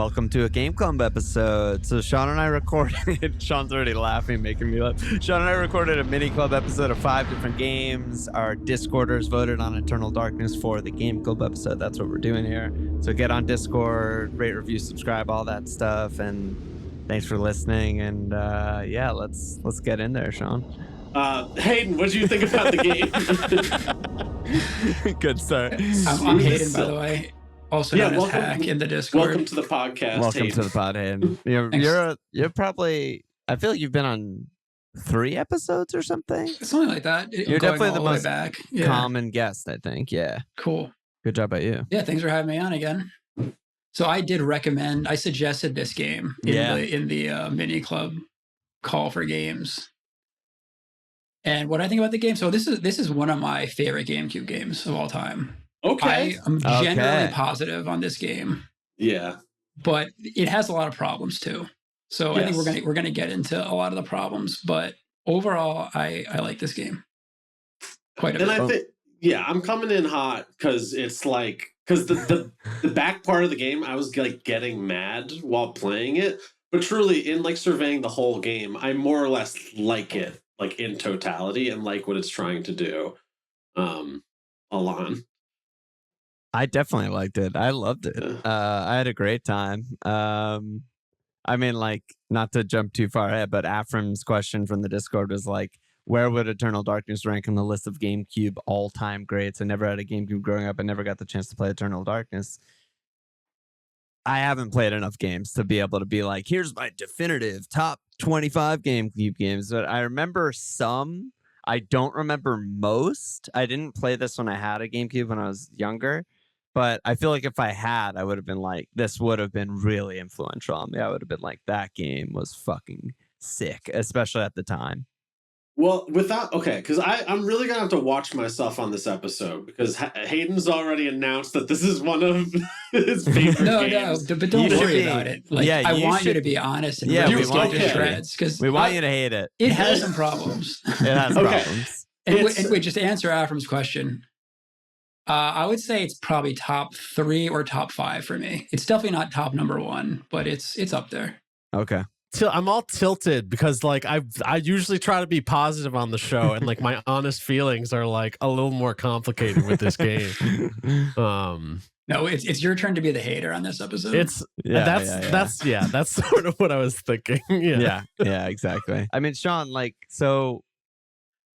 Welcome to a Game Club episode. So Sean and I recorded, Sean's already laughing, making me laugh. Sean and I recorded a mini club episode of 5 different games. Our Discorders voted on Eternal Darkness for the Game Club episode. That's what we're doing here. So get on Discord, rate, review, subscribe, all that stuff. And thanks for listening. And yeah, let's get in there, Sean. Hayden, what do you think about the game? Good start. I'm Hayden, by the way. Also known as Hack in the Discord. Welcome to the podcast. Welcome Hayden. to the pod, Hayden. You're probably, I feel like you've been on 3 episodes or something. Something like that. You're definitely the most back. common guest, I think. Yeah. Cool. Good job by you. Yeah, thanks for having me on again. So I suggested this game in the mini club call for games. And what I think about the game, so this is one of my favorite GameCube games of all time. Okay. I'm generally positive on this game. Yeah. But it has a lot of problems too. So I think we're gonna get into a lot of the problems. But overall, I like this game quite a bit. And I think, I'm coming in hot because it's like, because the back part of the game, I was like getting mad while playing it. But truly, in like surveying the whole game, I more or less like it, like in totality, and like what it's trying to do. Alon. I definitely liked it. I loved it. I had a great time. I mean, like, not to jump too far ahead, but Afram's question from the Discord was like, where would Eternal Darkness rank in the list of GameCube all-time greats? I never had a GameCube growing up. I never got the chance to play Eternal Darkness. I haven't played enough games to be able to be like, here's my definitive top 25 GameCube games. But I remember some. I don't remember most. I didn't play this when I had a GameCube when I was younger. But I feel like if I had, I would have been like, this would have been really influential on me. I would have been like, that game was fucking sick, especially at the time. Well, because I'm really going to have to watch myself on this episode because Hayden's already announced that this is one of his favorite games. No, but don't worry about it. Like, I want you to be honest and we want you to shreds. Because we want you to hate it. It has some problems. It has problems. And wait, just to answer Afram's question, I would say it's probably top 3 or top 5 for me. It's definitely not top number 1, but it's up there. Okay. I'm all tilted because like I usually try to be positive on the show, and like my honest feelings are like a little more complicated with this game. No, it's your turn to be the hater on this episode. That's sort of what I was thinking. Yeah, exactly. I mean, Sean, like, so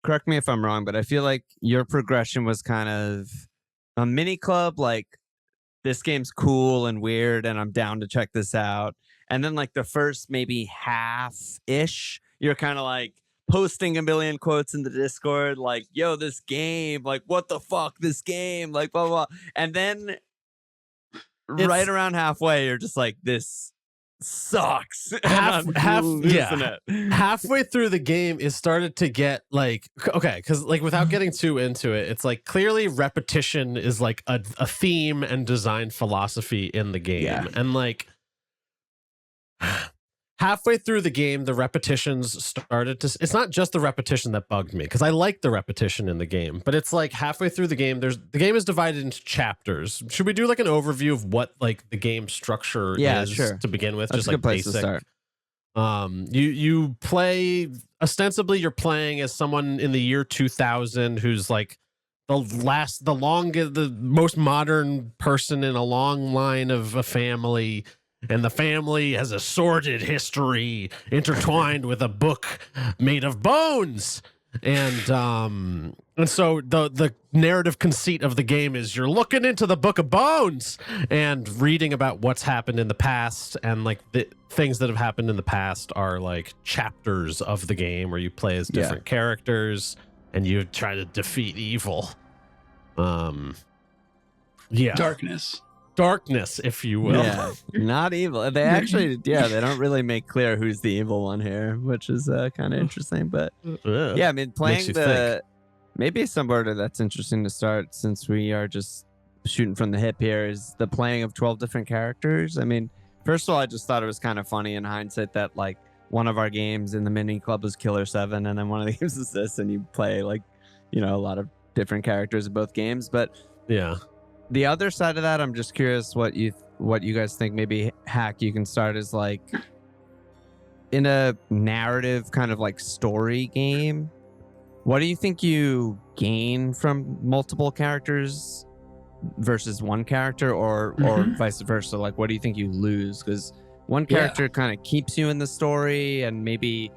correct me if I'm wrong, but I feel like your progression was kind of a mini club, like this game's cool and weird and I'm down to check this out. And then like the first maybe half-ish, you're kind of like posting a million quotes in the Discord, like, yo, this game, like, what the fuck, this game, like, blah, blah, blah. And then right around halfway, you're just like, this sucks. Halfway through the game, it started to get like, okay, because like without getting too into it, it's like clearly repetition is like a theme and design philosophy in the game. And like halfway through the game, the repetitions started to, it's not just the repetition that bugged me because I like the repetition in the game, but it's like halfway through the game, the game is divided into chapters. Should we do like an overview of what like the game structure is to begin with? That's just a good like place basic. to start. You play, ostensibly you're playing as someone in the year 2000 who's like the most modern person in a long line of a family. And the family has a sordid history intertwined with a book made of bones. And so the narrative conceit of the game is you're looking into the book of bones and reading about what's happened in the past. And like the things that have happened in the past are like chapters of the game where you play as different characters and you try to defeat evil. Darkness, if you will. Yeah, not evil. They actually, they don't really make clear who's the evil one here, which is kind of interesting. But I mean, playing maybe somewhere that's interesting to start since we are just shooting from the hip here is the playing of 12 different characters. I mean, first of all, I just thought it was kind of funny in hindsight that like one of our games in the mini club was Killer 7, and then one of the games is this, and you play like, a lot of different characters in both games. But yeah. The other side of that, I'm just curious what you what you guys think. Maybe Hack, you can start as like in a narrative kind of like story game. What do you think you gain from multiple characters versus one character, or vice versa? Like, what do you think you lose? Because one character kind of keeps you in the story and maybe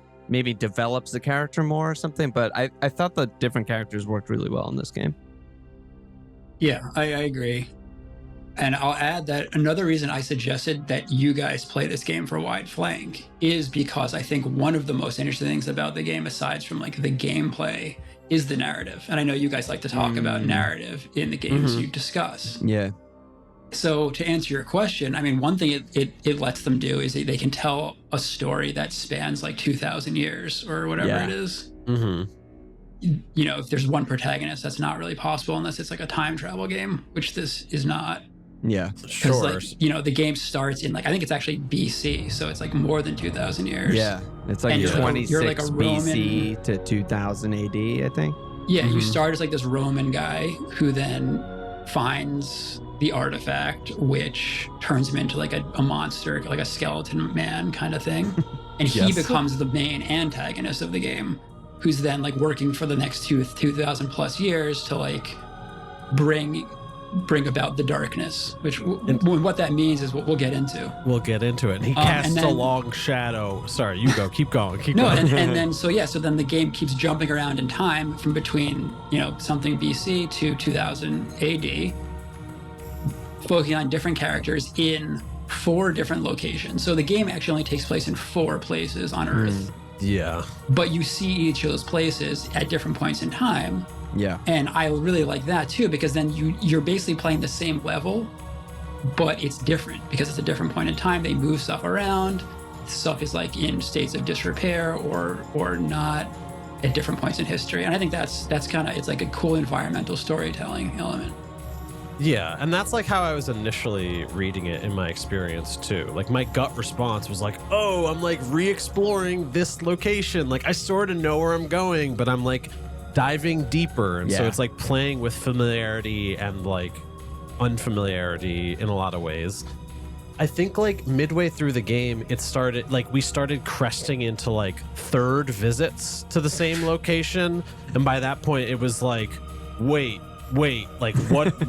develops the character more or something. But I thought the different characters worked really well in this game. Yeah, I agree. And I'll add that another reason I suggested that you guys play this game for Wide Flank is because I think one of the most interesting things about the game, aside from like the gameplay, is the narrative. And I know you guys like to talk about narrative in the games you discuss. Yeah. So to answer your question, I mean, one thing it lets them do is they can tell a story that spans like 2,000 years or whatever it is. You know, if there's one protagonist, that's not really possible unless it's like a time travel game, which this is not. Yeah, sure. Like, you know, the game starts in like, I think it's actually BC, so it's like more than 2,000 years. Yeah, it's like 26 you're like a BC to 2000 AD, I think. Yeah, you start as like this Roman guy who then finds the artifact, which turns him into like a monster, like a skeleton man kind of thing. And he becomes the main antagonist of the game, who's then like working for the next 2,000 plus years to like bring about the darkness, which what that means is what we'll get into. We'll get into it. And he casts a long shadow. Sorry, you go. Keep going. Keep going. And then so then the game keeps jumping around in time from between, you know, something BC to 2000 AD, focusing on different characters in 4 different locations. So the game actually only takes place in 4 places on Earth. Yeah. But you see each of those places at different points in time. Yeah. And I really like that too, because then you're basically playing the same level, but it's different because it's a different point in time. They move stuff around. Stuff is like in states of disrepair or not at different points in history. And I think that's kind of, it's like a cool environmental storytelling element. Yeah, and that's like how I was initially reading it in my experience too. Like my gut response was like, oh, I'm like re-exploring this location. Like I sort of know where I'm going, but I'm like diving deeper. And so it's like playing with familiarity and like unfamiliarity in a lot of ways. I think like midway through the game, it started like we started cresting into like 3rd visits to the same location. And by that point it was like, wait, like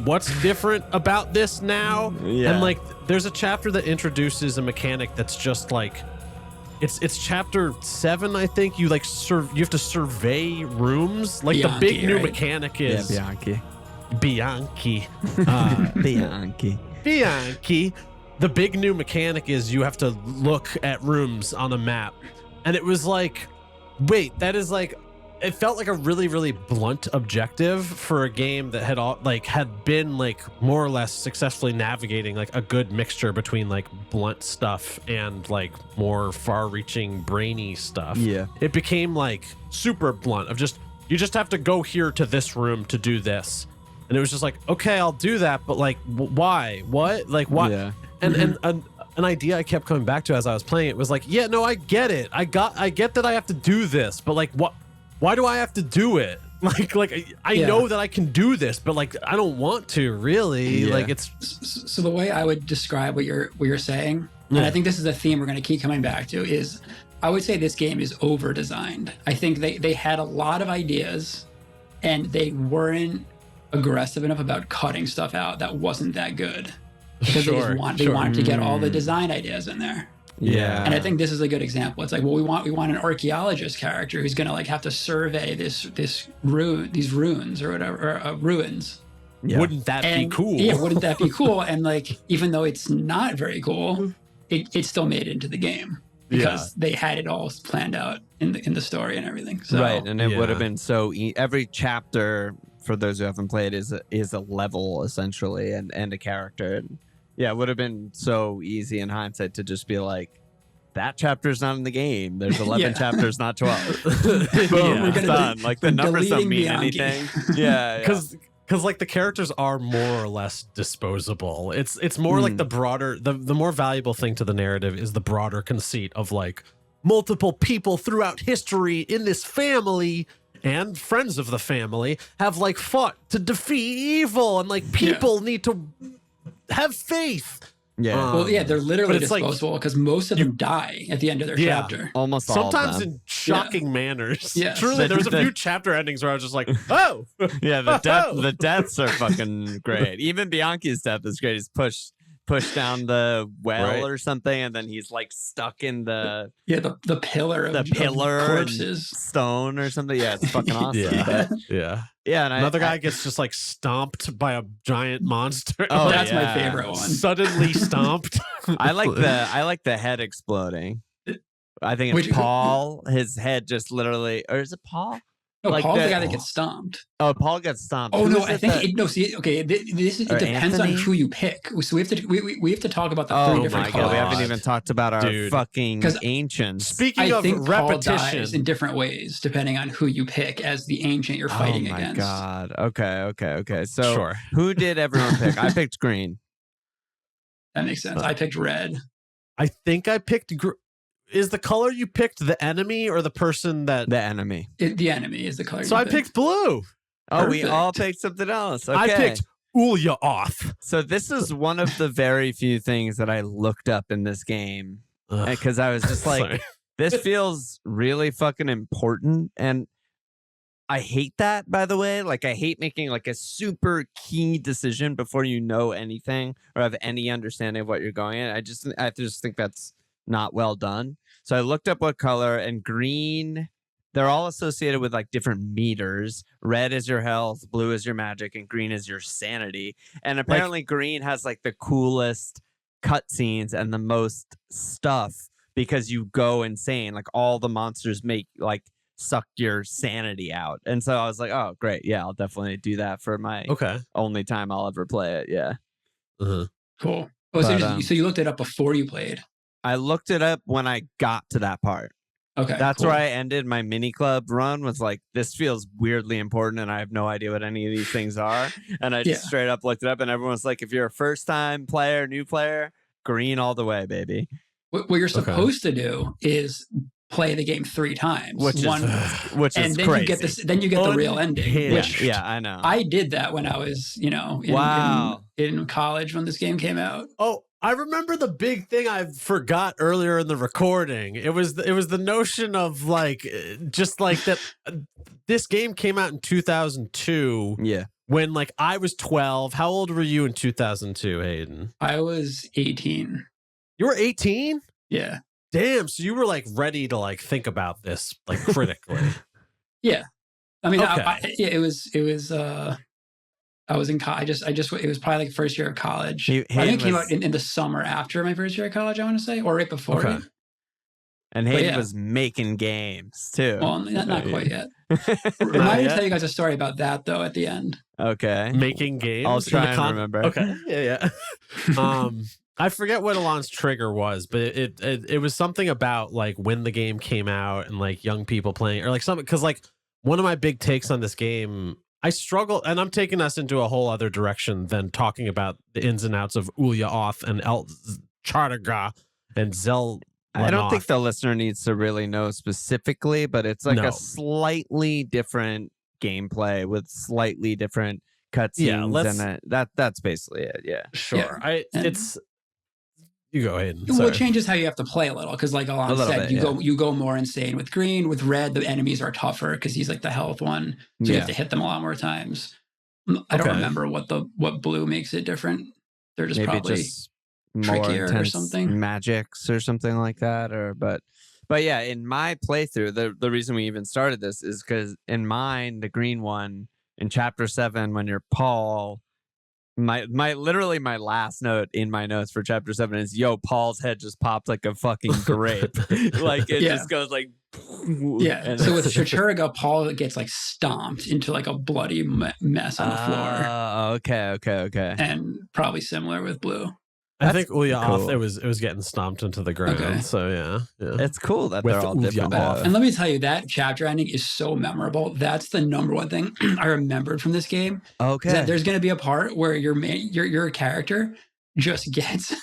what's different about this now? Yeah. And like there's a chapter that introduces a mechanic that's just like it's chapter 7, I think. You like you have to survey rooms. Like Bianchi, the big new right? mechanic is Bianchi. Bianchi. The big new mechanic is you have to look at rooms on a map. And it was like, wait, that is like, it felt like a really, really blunt objective for a game that had been like more or less successfully navigating like a good mixture between like blunt stuff and like more far-reaching brainy stuff. Yeah. It became like super blunt of you just have to go here to this room to do this. And it was just like, okay, I'll do that, but like, why? What? Like, why? Yeah. And an idea I kept coming back to as I was playing it was like, yeah, no, I get it. I get that I have to do this, but like, what? Why do I have to do it? Like I know that I can do this, but like I don't want to really. Yeah. Like it's so the way I would describe what you're saying, and I think this is a theme we're going to keep coming back to, is I would say this game is over-designed. I think they had a lot of ideas, and they weren't aggressive enough about cutting stuff out that wasn't that good because they wanted to get all the design ideas in there. Yeah. And I think this is a good example. It's like, well, we want an archaeologist character who's going to like have to survey these ruins or whatever, or ruins. Yeah. Wouldn't that be cool? Yeah, wouldn't that be cool? And like, even though it's not very cool, it still made it into the game because they had it all planned out in the story and everything. So, right, and it would have been so every chapter, for those who haven't played, is a level essentially and a character. And yeah, it would have been so easy in hindsight to just be like, that chapter's not in the game. There's 11 chapters, not 12. Boom, it's done. Like the numbers don't mean anything. Yeah, because like the characters are more or less disposable. It's more like the broader, the more valuable thing to the narrative is the broader conceit of like multiple people throughout history in this family and friends of the family have like fought to defeat evil, and like people need to have faith Yeah. Well, yeah, they're literally but it's like- disposable because most of them die at the end of their Yeah. chapter. Almost all of Sometimes them. in shocking manners. Yes. Truly, there's a few chapter endings where I was just like, oh, Yeah, the deaths are fucking great. Even Bianchi's death is great. He's pushed down the well Right. or something, and then he's like stuck in the The pillar of pillar corpses. stone or something. Yeah, it's fucking awesome. Yeah. But, yeah. yeah, and Another guy gets just like stomped by a giant monster. Oh, Like, That's my yeah. favorite one. Suddenly stomped. I like the head exploding. I think it's Which- Paul. His head just literally, or is it Paul? No, Like Paul's the the- guy that gets stomped. Oh, Paul gets stomped. Oh Who no, is I it think that- no. See, okay, this is, Or it depends Anthony? on who you pick. So we have to talk about the Oh three different my god, we Pauls. haven't even talked about our Dude. fucking 'Cause ancients. Speaking I of think Paul dies in repetition, different ways depending on who you pick as the ancient you're fighting oh my against. god. Okay. So sure. who did everyone pick? I picked green. That makes sense. I picked red. I think I picked. Is the color you picked the enemy or the person that? The enemy. The enemy is the color. So you I picked blue. Oh, we all Perfect. picked something else. Okay. I picked Ulyaoth. So this is one of the very few things that I looked up in this game Ugh. because I was just like, Sorry. this feels really fucking important, and I hate that. By the way, like I hate making like a super key decision before you know anything or have any understanding of what you're going in. I just think that's not well done. So I looked up what color, and green. They're all associated with like different meters. Red is your health, blue is your magic, and green is your sanity. And apparently green has like the coolest cutscenes and the most stuff because you go insane. Like all the monsters make like suck your sanity out. And so I was like, oh great. Yeah, I'll definitely do that for my Okay. only time I'll ever play it. Yeah. Uh-huh. Cool. Oh, so you looked it up before you played. I looked it up when I got to that part. Okay. That's cool. where I ended my mini club run. Was like, this feels weirdly important, and I have no idea what any of these things are. And I just Yeah. straight up looked it up, and everyone's like, if you're a first time player, new player, green all the way, baby. What you're supposed to do is play the game 3 times. Which One, is and then crazy. you get this. Then you get the real ending. Unhinged. Which Yeah, I know. I did that when I was, Wow. in college when this game came out. Oh, I remember the big thing I forgot earlier in the recording. It was the notion of like just like that. This game came out in 2002 Yeah. when like I was 12. How old were you in 2002, Hayden? I was 18. You were 18? Yeah. Damn, so you were like ready to like think about this like critically. Yeah. I mean, Okay. it was. I was in college. It was probably like first year of college. I think it came out in the summer after my first year of college, I want to say, or right before Okay. it. And Hayden yeah. was making games too. Well, not quite yet. Remind me to tell you guys a story about that though at the end. Okay. Making games. I'll in try the and remember. Okay. Yeah. I forget what Alon's trigger was, but it was something about like when the game came out and like young people playing or like something. Because like one of my big takes on this game, I struggle, and I'm taking us into a whole other direction than talking about the ins and outs of Ulyaoth and El Chardaga and Zel. I don't think the listener needs to really know specifically, but it's like No. a slightly different gameplay with slightly different cutscenes, Yeah, let's- and that's basically it. Yeah. Sure. Yeah. And- It's you go ahead. Well, it changes how you have to play a little because, like Alon little said, bit, you go more insane with green. With red, the enemies are tougher because he's like the health one, so you have to hit them a lot more times. I don't Okay. remember what blue makes it different. They're just Maybe probably just more trickier or intense something. magics or something like that, but yeah, in my playthrough, the reason we even started this is because in mine, the green one in chapter 7, when you're Paul. My literally my last note in my notes for chapter 7 is, yo, Paul's head just popped like a fucking grape. Like it Yeah. just goes like, Yeah. and So with it's- Chachuriga, Paul gets like stomped into like a bloody mess on the floor, Okay. and probably similar with blue. I think Ulyaoth, cool. it was getting stomped into the ground. Okay. So yeah. It's cool that With they're all different. Ulyaoth. though. And let me tell you, that chapter ending is so memorable. That's the number one thing I remembered from this game. Is Okay. that there's going to be a part where your character just gets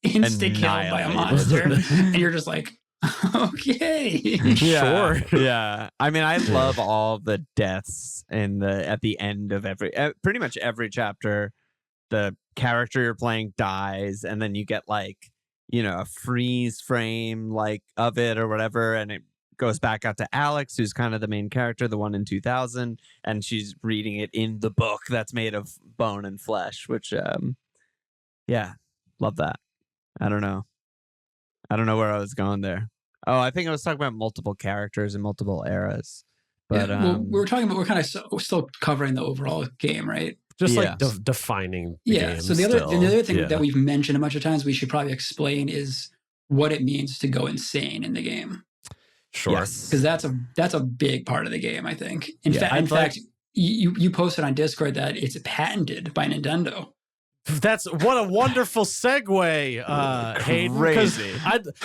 insta killed by a Annihilated. monster, and you're just like, okay. Yeah, Sure. yeah. I mean, I love all the deaths at the end of pretty much every chapter. the character you're playing dies, and then you get like, a freeze frame like of it or whatever, and it goes back out to Alex, who's kind of the main character, the one in 2000, and she's reading it in the book that's made of bone and flesh, which love that. I don't know where I was going there. Oh, I think I was talking about multiple characters and multiple eras. But we're kind of still covering the overall game, right? Just like defining the game. So the other thing that we've mentioned a bunch of times we should probably explain is what it means to go insane in the game. Sure. Because that's a big part of the game, I think. In fact, you posted on Discord that it's patented by Nintendo. That's what a wonderful segue, Hayden. Crazy.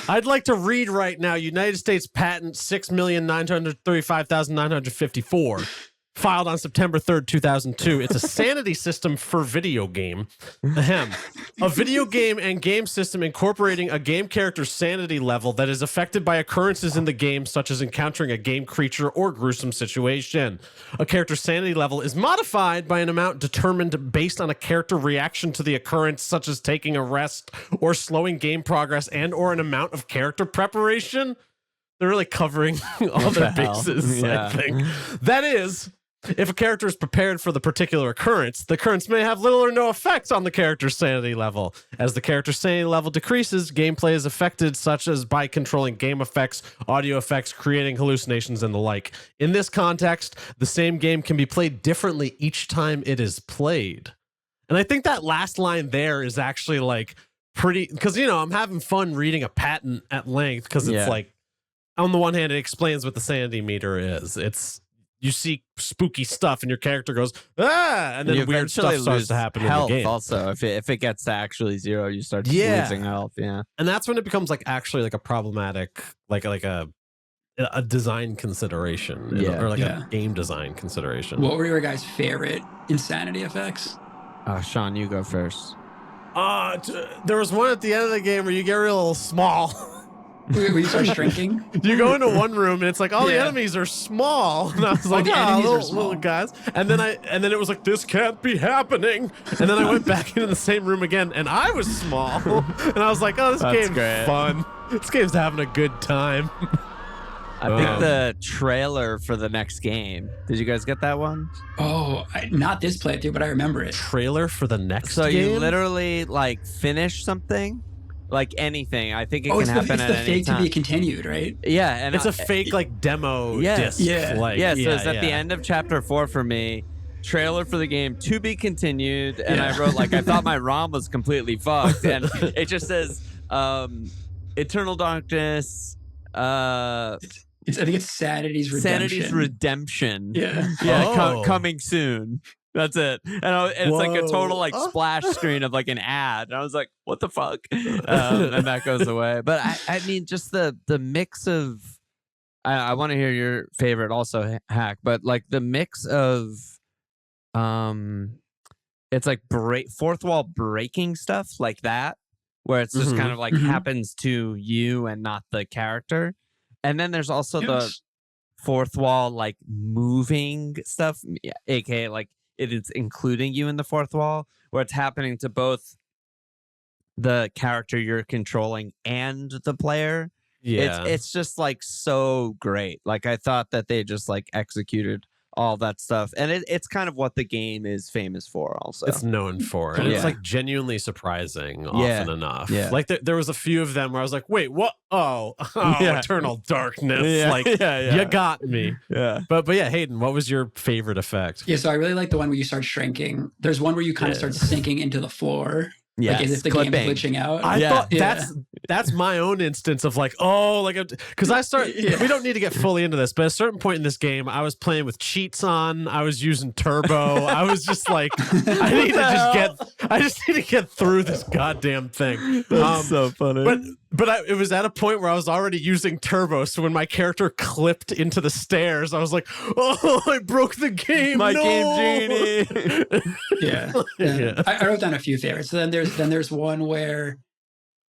I'd like to read right now United States Patent 6,935,954. Filed on September 3rd, 2002. It's a sanity system for video game. Ahem. A video game and game system incorporating a game character's sanity level that is affected by occurrences in the game, such as encountering a game creature or gruesome situation. A character's sanity level is modified by an amount determined based on a character reaction to the occurrence, such as taking a rest or slowing game progress and or an amount of character preparation. They're really covering all their bases, I think. That is, if a character is prepared for the particular occurrence, the occurrence may have little or no effect on the character's sanity level. As the character's sanity level decreases, gameplay is affected, such as by controlling game effects, audio effects, creating hallucinations, and the like. In this context, the same game can be played differently each time it is played. And I think that last line there is actually like pretty, because, I'm having fun reading a patent at length, because it's like, on the one hand, it explains what the sanity meter is. You see spooky stuff and your character goes, and then weird stuff starts to happen in the game. Also, if it gets to actually 0, you start losing health. Yeah. And that's when it becomes like actually like a problematic, like a design consideration, or like a game design consideration. What were your guys' favorite insanity effects? Sean, you go first. There was one at the end of the game where you get real small. Where you start shrinking? You go into one room and it's like all the enemies are small, and I was like, little guys. And then it was like, this can't be happening. And then I went back into the same room again, and I was small, and I was like, oh, this game's fun. This game's having a good time. I think the trailer for the next game. Did you guys get that one? Oh, not this playthrough, but I remember it. Trailer for the next game? So game? you literally like finish something. Like anything, I think it can happen at any time. It's the fake to be continued, right? Yeah, and it's a fake like demo disc. Yeah, so it's at the end of chapter 4 for me. Trailer for the game to be continued, and I wrote like I thought my ROM was completely fucked, and it just says Eternal Darkness. I think it's Sanity's Redemption. Sanity's Redemption. Yeah, coming soon. That's it. And it's like a total like splash screen of like an ad. And I was like, what the fuck? And that goes away. But I mean, just the mix of, I want to hear your favorite also, Hack, but like the mix of, it's like fourth wall breaking stuff like that, where it's just kind of like happens to you and not the character. And then there's also the fourth wall like moving stuff, aka like, it is including you in the fourth wall, where it's happening to both the character you're controlling and the player. Yeah. It's just like so great. Like I thought that they just like executed all that stuff. And it's kind of what the game is famous for also. It's known for. And it's like genuinely surprising often enough. Yeah. Like there was a few of them where I was like, wait, what? Oh, Eternal Darkness. You got me. Yeah. But yeah, Hayden, what was your favorite effect? Yeah, so I really like the one where you start shrinking. There's one where you kind of start sinking into the floor. Like as if the game is glitching out. I thought that's my own instance of like, because we don't need to get fully into this, but at a certain point in this game, I was playing with cheats on. I was using turbo. I was just like, I just need to get through this goddamn thing. That's so funny. But it was at a point where I was already using turbo, so when my character clipped into the stairs, I was like, "Oh, I broke the game! My game genie!" I wrote down a few favorites. So then there's one where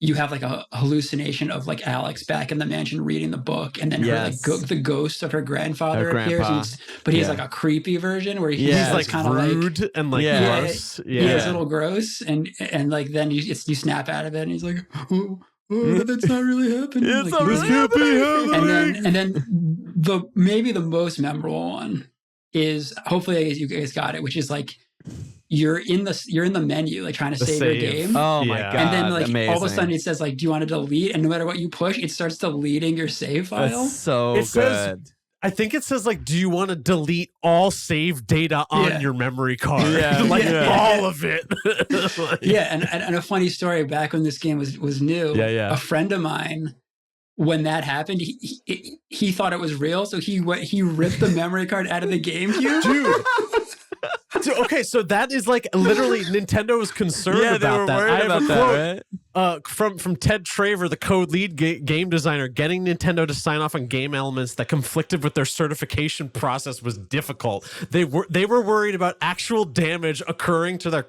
you have like a hallucination of like Alex back in the mansion reading the book, and then her like the ghost of her grandfather appears, but he's like a creepy version where he's like kind of rude and like gross. It's a little gross, and like then you snap out of it, and he's like, oh, that's not really happening. It's like, not really happening. And then maybe the most memorable one is, hopefully you guys got it, which is like you're in the menu like trying to save your game. Oh my god! And then like amazing. all of a sudden it says like, do you want to delete? And no matter what you push, it starts deleting your save file. That's so it good. I think it says like, do you want to delete all save data on your memory card? All of it. And a funny story, back when this game was new, a friend of mine, when that happened, he thought it was real, so he ripped the memory card out of the GameCube. Dude. Okay, so that is like literally Nintendo was concerned about they were that. Worried about that, right? From Ted Traver, the code lead game designer, getting Nintendo to sign off on game elements that conflicted with their certification process was difficult. They were worried about actual damage occurring to their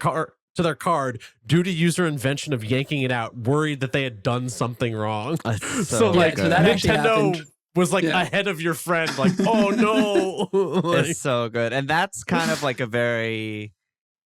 card due to user invention of yanking it out, worried that they had done something wrong. So that Nintendo was like ahead of your friend, like, oh no. It's so good. And that's kind of like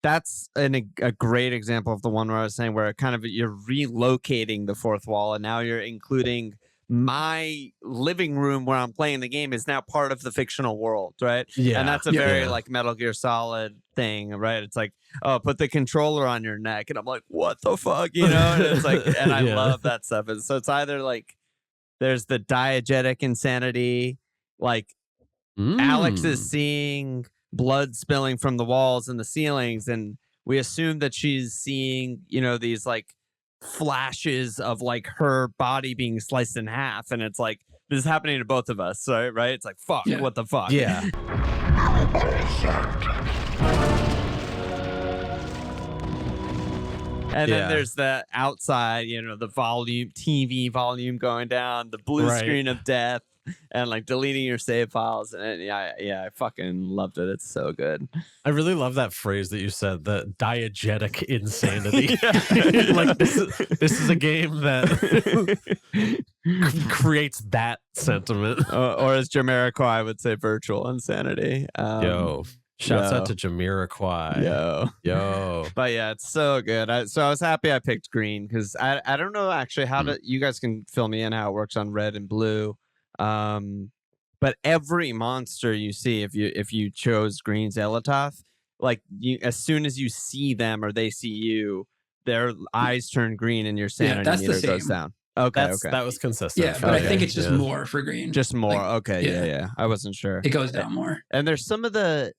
that's a great example of the one where I was saying where kind of you're relocating the fourth wall, and now you're including my living room where I'm playing the game is now part of the fictional world, right? Yeah. And that's a very like Metal Gear Solid thing, right? It's like, oh, put the controller on your neck, and I'm like, what the fuck, you know? And it's like, and I love that stuff. And so it's either like there's the diegetic insanity, like Alex is seeing blood spilling from the walls and the ceilings, and we assume that she's seeing, these like flashes of like her body being sliced in half, and it's like this is happening to both of us, right? It's like, fuck, what the fuck? Yeah. And then there's the outside, the TV volume going down, the blue screen of death, and like deleting your save files. And I fucking loved it. It's so good. I really love that phrase that you said, the diegetic insanity. Like this is a game that creates that sentiment. Or as Jamiroquai would say, virtual insanity. Shouts out to Jamiroquai. Yo. But yeah, it's so good. So I was happy I picked green because I don't know actually how to. You guys can fill me in how it works on red and blue. But every monster you see, if you chose green Xelatoth, like as soon as you see them or they see you, their eyes turn green and your sanity meter goes down. Okay, that was consistent. Yeah, but I think it's just more for green. Just more. Okay, I wasn't sure. It goes down more. And there's some of the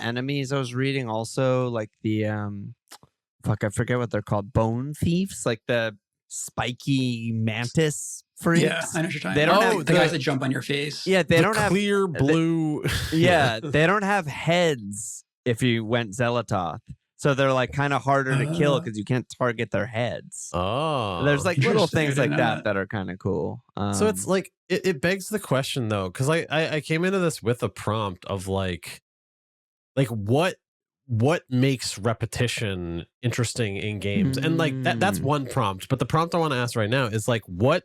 enemies I was reading also, like the I forget what they're called, bone thieves, like the spiky mantis freaks. Yeah, I know what you're talking they about. Don't have the guys that jump on your face. Yeah, they don't have clear blue. They don't have heads if you went Xelatoth. So they're like kind of harder to kill because you can't target their heads. Oh, there's like little things like that are kind of cool. So it's like it begs the question though, because I came into this with a prompt of like what makes repetition interesting in games, and like that's one prompt. But the prompt I want to ask right now is like what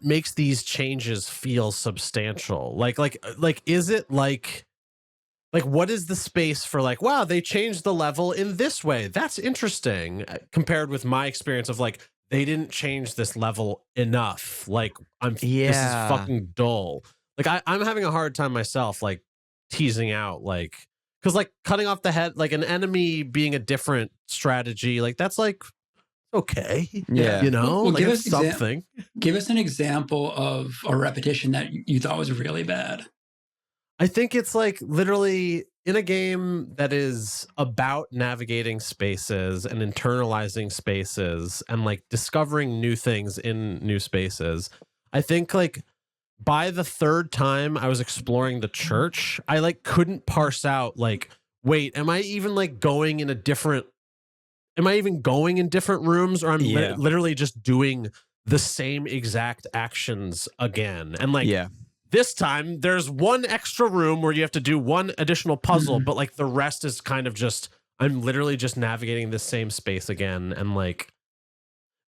makes these changes feel substantial? Like is it like what is the space for like, wow, they changed the level in this way, that's interesting, compared with my experience of like, they didn't change this level enough, like this is fucking dull. Like I'm having a hard time myself like teasing out like, because like cutting off the head, like an enemy being a different strategy, like that's like okay, well, like it's something. Give us an example of a repetition that you thought was really bad. I think it's like literally in a game that is about navigating spaces and internalizing spaces and like discovering new things in new spaces. I think like by the third time I was exploring the church, I like couldn't parse out like, wait, am I even going in different rooms, or I'm literally just doing the same exact actions again? And like, this time there's one extra room where you have to do one additional puzzle, but like the rest is kind of just, I'm literally just navigating the same space again. And like,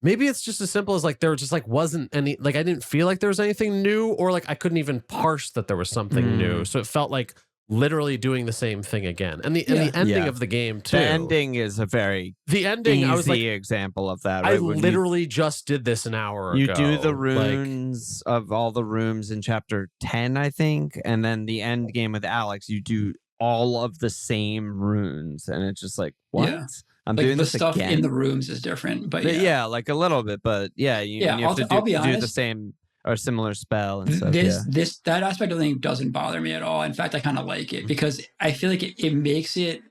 maybe it's just as simple as like there just like wasn't any, like I didn't feel like there was anything new, or like I couldn't even parse that there was something new. So it felt like literally doing the same thing again. And the ending of the game too. The ending is a very I was like, example of that. I Right? literally just did this an hour ago. You do the runes of all the rooms in chapter 10, I think, and then the end game with Alex, you do all of the same runes, and it's just like, what? Yeah. I'm like doing the this stuff again? in the rooms is different, but yeah, like a little bit, but you have to I'll be do the honest, same or similar spell and stuff. That aspect of the game doesn't bother me at all. In fact, I kind of like it because I feel like it makes it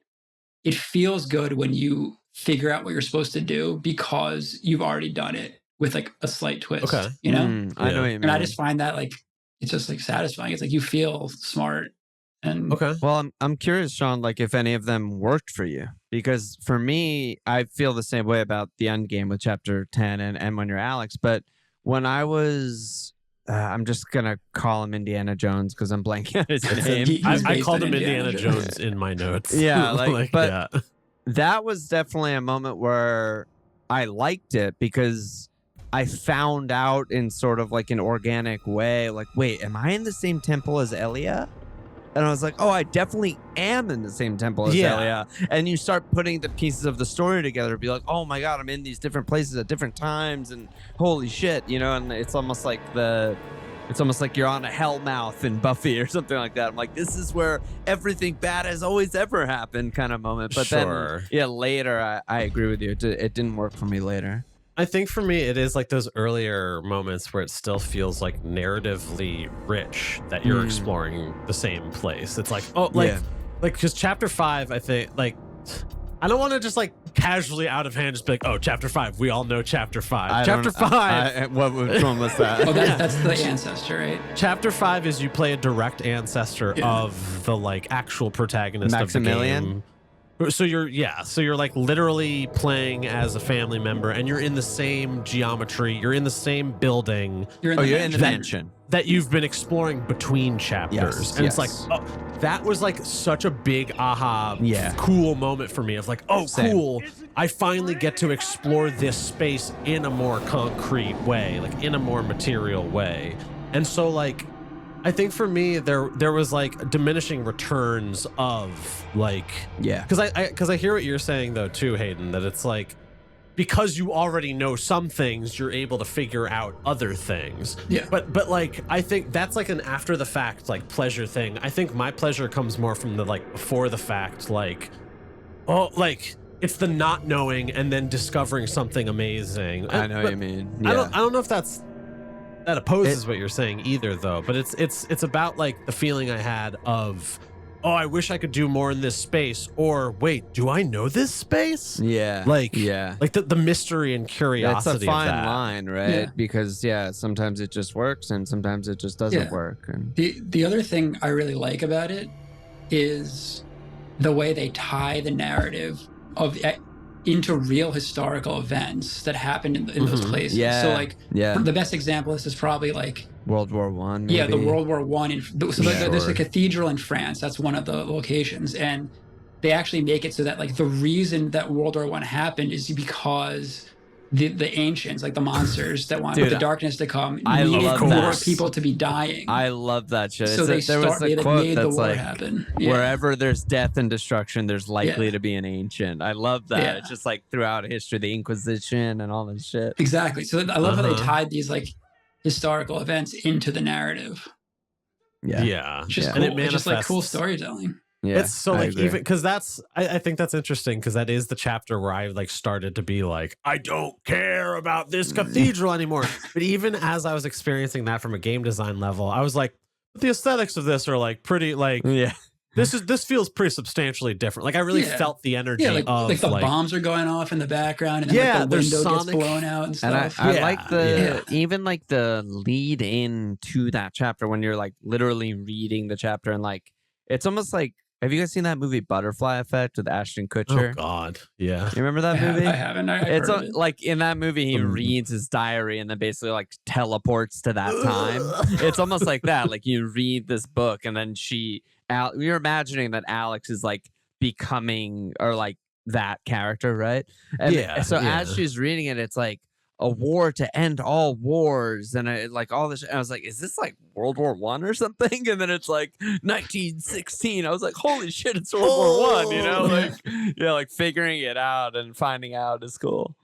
feels good when you figure out what you're supposed to do because you've already done it with like a slight twist. Okay. You know? I know what you mean. And I just find that like it's just like satisfying. It's like you feel smart. And well, I'm curious, Sean, like if any of them worked for you, because for me, I feel the same way about the end game with chapter 10 and when you're Alex. But when I was, I'm just gonna call him Indiana Jones because I'm blanking on his name. I called him Indiana Jones in my notes. Yeah, that was definitely a moment where I liked it because I found out in sort of like an organic way, like, wait, am I in the same temple as Elia? And I was like, oh, I definitely am in the same temple as Elia. And you start putting the pieces of the story together, be like, oh my God, I'm in these different places at different times, and holy shit, and it's almost like you're on a Hellmouth in Buffy or something like that. I'm like, this is where everything bad has always ever happened kind of moment. But then, later, I agree with you. It didn't work for me later. I think for me, it is like those earlier moments where it still feels like narratively rich that you're exploring the same place. It's like, because chapter 5, I think, like, I don't want to just like casually out of hand just be like, oh, chapter 5. We all know chapter 5. Chapter 5. Which one was that? Oh, that's the ancestor, right? Chapter 5 is you play a direct ancestor of the like actual protagonist Maximilian? of the game. So you're like literally playing as a family member, and you're in the same geometry, you're in the same building. You're in the mansion that you've been exploring between chapters. It's like, oh, that was like such a big cool moment for me of like, oh, cool. I finally get to explore this space in a more concrete way, like in a more material way. And so like, I think for me there was like diminishing returns of like because I hear what you're saying though too, Hayden, that it's like because you already know some things you're able to figure out other things. But like I think that's like an after the fact like pleasure thing. I think my pleasure comes more from the like before the fact, like it's the not knowing and then discovering something amazing. I know what you mean. I don't know if that opposes what you're saying either though, but it's about like the feeling I had of, oh, I wish I could do more in this space, or wait, do I know this space? Like the mystery and curiosity. It's a fine of that. line, right? Because sometimes it just works and sometimes it just doesn't work. And the other thing I really like about it is the way they tie the narrative into real historical events that happened in those places. So like the best example of this is probably like World War One. The World War One. There's a cathedral in France. That's one of the locations, and they actually make it so that like the reason that World War One happened is because the ancients, like the monsters that want the darkness to come, needed more people to be dying. I love that shit. So they made the war happen. Wherever there's death and destruction, there's likely to be an ancient. I love that. It's just like throughout history, the Inquisition and all this shit. Exactly. So I love how they tied these like historical events into the narrative. It's just cool. It's just like cool storytelling. It's so like even because I think that's interesting because that is the chapter where I like started to be like, I don't care about this cathedral anymore. But even as I was experiencing that from a game design level, I was like, the aesthetics of this are like pretty like this feels pretty substantially different. Like I really felt the energy of like the bombs are going off in the background and then like, the window gets blown out and stuff. And I like even like the lead in to that chapter when you're like literally reading the chapter and like it's almost like, have you guys seen that movie Butterfly Effect with Ashton Kutcher? Oh God, yeah. You remember that movie? I haven't. It's like in that movie, he reads his diary and then basically like teleports to that time. It's almost like that. Like you read this book and then you're imagining that Alex is like becoming or like that character, right? And so as she's reading it, it's like, a war to end all wars, and like all this. And I was like, is this like World War One or something? And then it's like 1916. I was like, holy shit, it's World War One. You know, like like figuring it out and finding out is cool.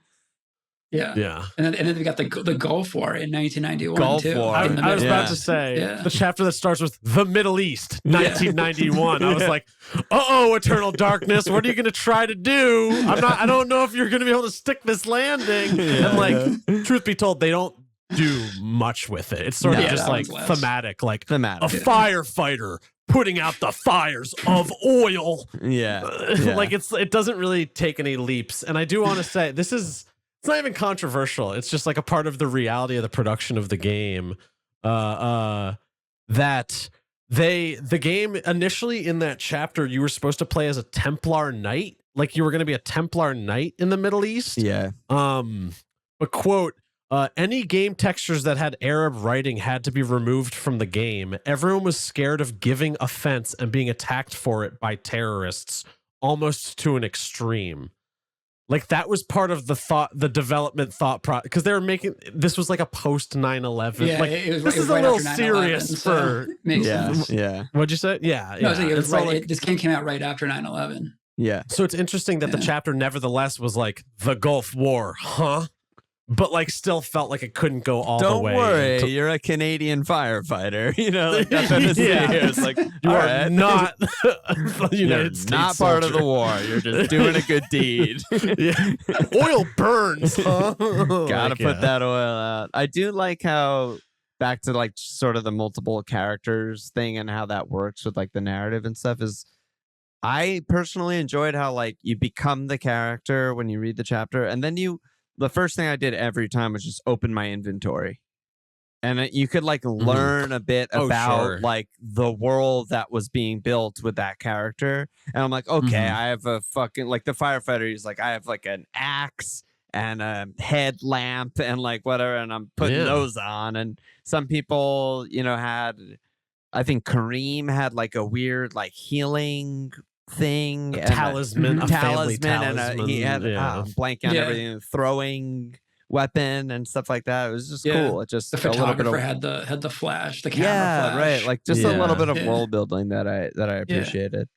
Yeah. And then we got the Gulf War in 1991 Gulf too. War. I was about to say the chapter that starts with the Middle East, 1991. I was like, Eternal Darkness, what are you going to try to do? I don't know if you're going to be able to stick this landing. And like, truth be told, they don't do much with it. It's sort of just like thematic, a firefighter putting out the fires of oil. Like it doesn't really take any leaps. And I do want to say it's not even controversial. It's just like a part of the reality of the production of the game. That the game initially in that chapter, you were supposed to play as a Templar Knight. Like you were going to be a Templar Knight in the Middle East. Yeah. But quote, any game textures that had Arab writing had to be removed from the game. Everyone was scared of giving offense and being attacked for it by terrorists, almost to an extreme. Like that was part of the development thought process, because they were making this was like a post 9/11. Yeah, like this is right a little serious for sense. What'd you say? Yeah. No, it was right. This game came out right after 9/11. Yeah. So it's interesting that the chapter nevertheless was like the Gulf War, but like still felt like it couldn't go all the way. Don't worry, you're a Canadian firefighter. You know, like that's what it's here. It's like you are not the United States not soldier. Part of the war. You're just doing a good deed. Oil burns. Gotta put that oil out. I do like how back to like sort of the multiple characters thing and how that works with like the narrative and stuff is. I personally enjoyed how like you become the character when you read the chapter, and then the first thing I did every time was just open my inventory. And you could like learn a bit about like the world that was being built with that character. And I'm like, okay, I have a fucking like the firefighter. He's like, I have like an axe and a headlamp and like whatever. And I'm putting those on. And some people, had, I think Kareem had like a weird like healing thing, talisman, a family talisman, and he had blank on everything, throwing weapon and stuff like that. It was just cool. It just the photographer had the flash, the camera flash. Right, like just a little bit of world building that I appreciated.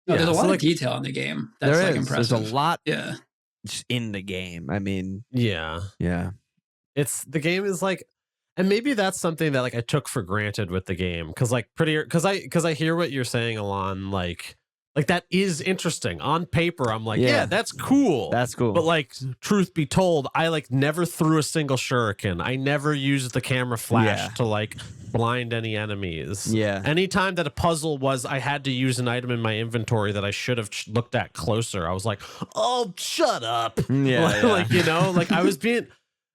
No, there's a lot of detail in the game. That's there like is. impressive. There's a lot just in the game. I mean, it's the game is like. And maybe that's something that like I took for granted with the game, because I hear what you're saying, Alon. Like that is interesting on paper. I'm like, that's cool. That's cool. But like, truth be told, I like never threw a single shuriken. I never used the camera flash to like blind any enemies. Yeah. Anytime that a puzzle was, I had to use an item in my inventory that I should have looked at closer. I was like, oh, shut up. Like I was being.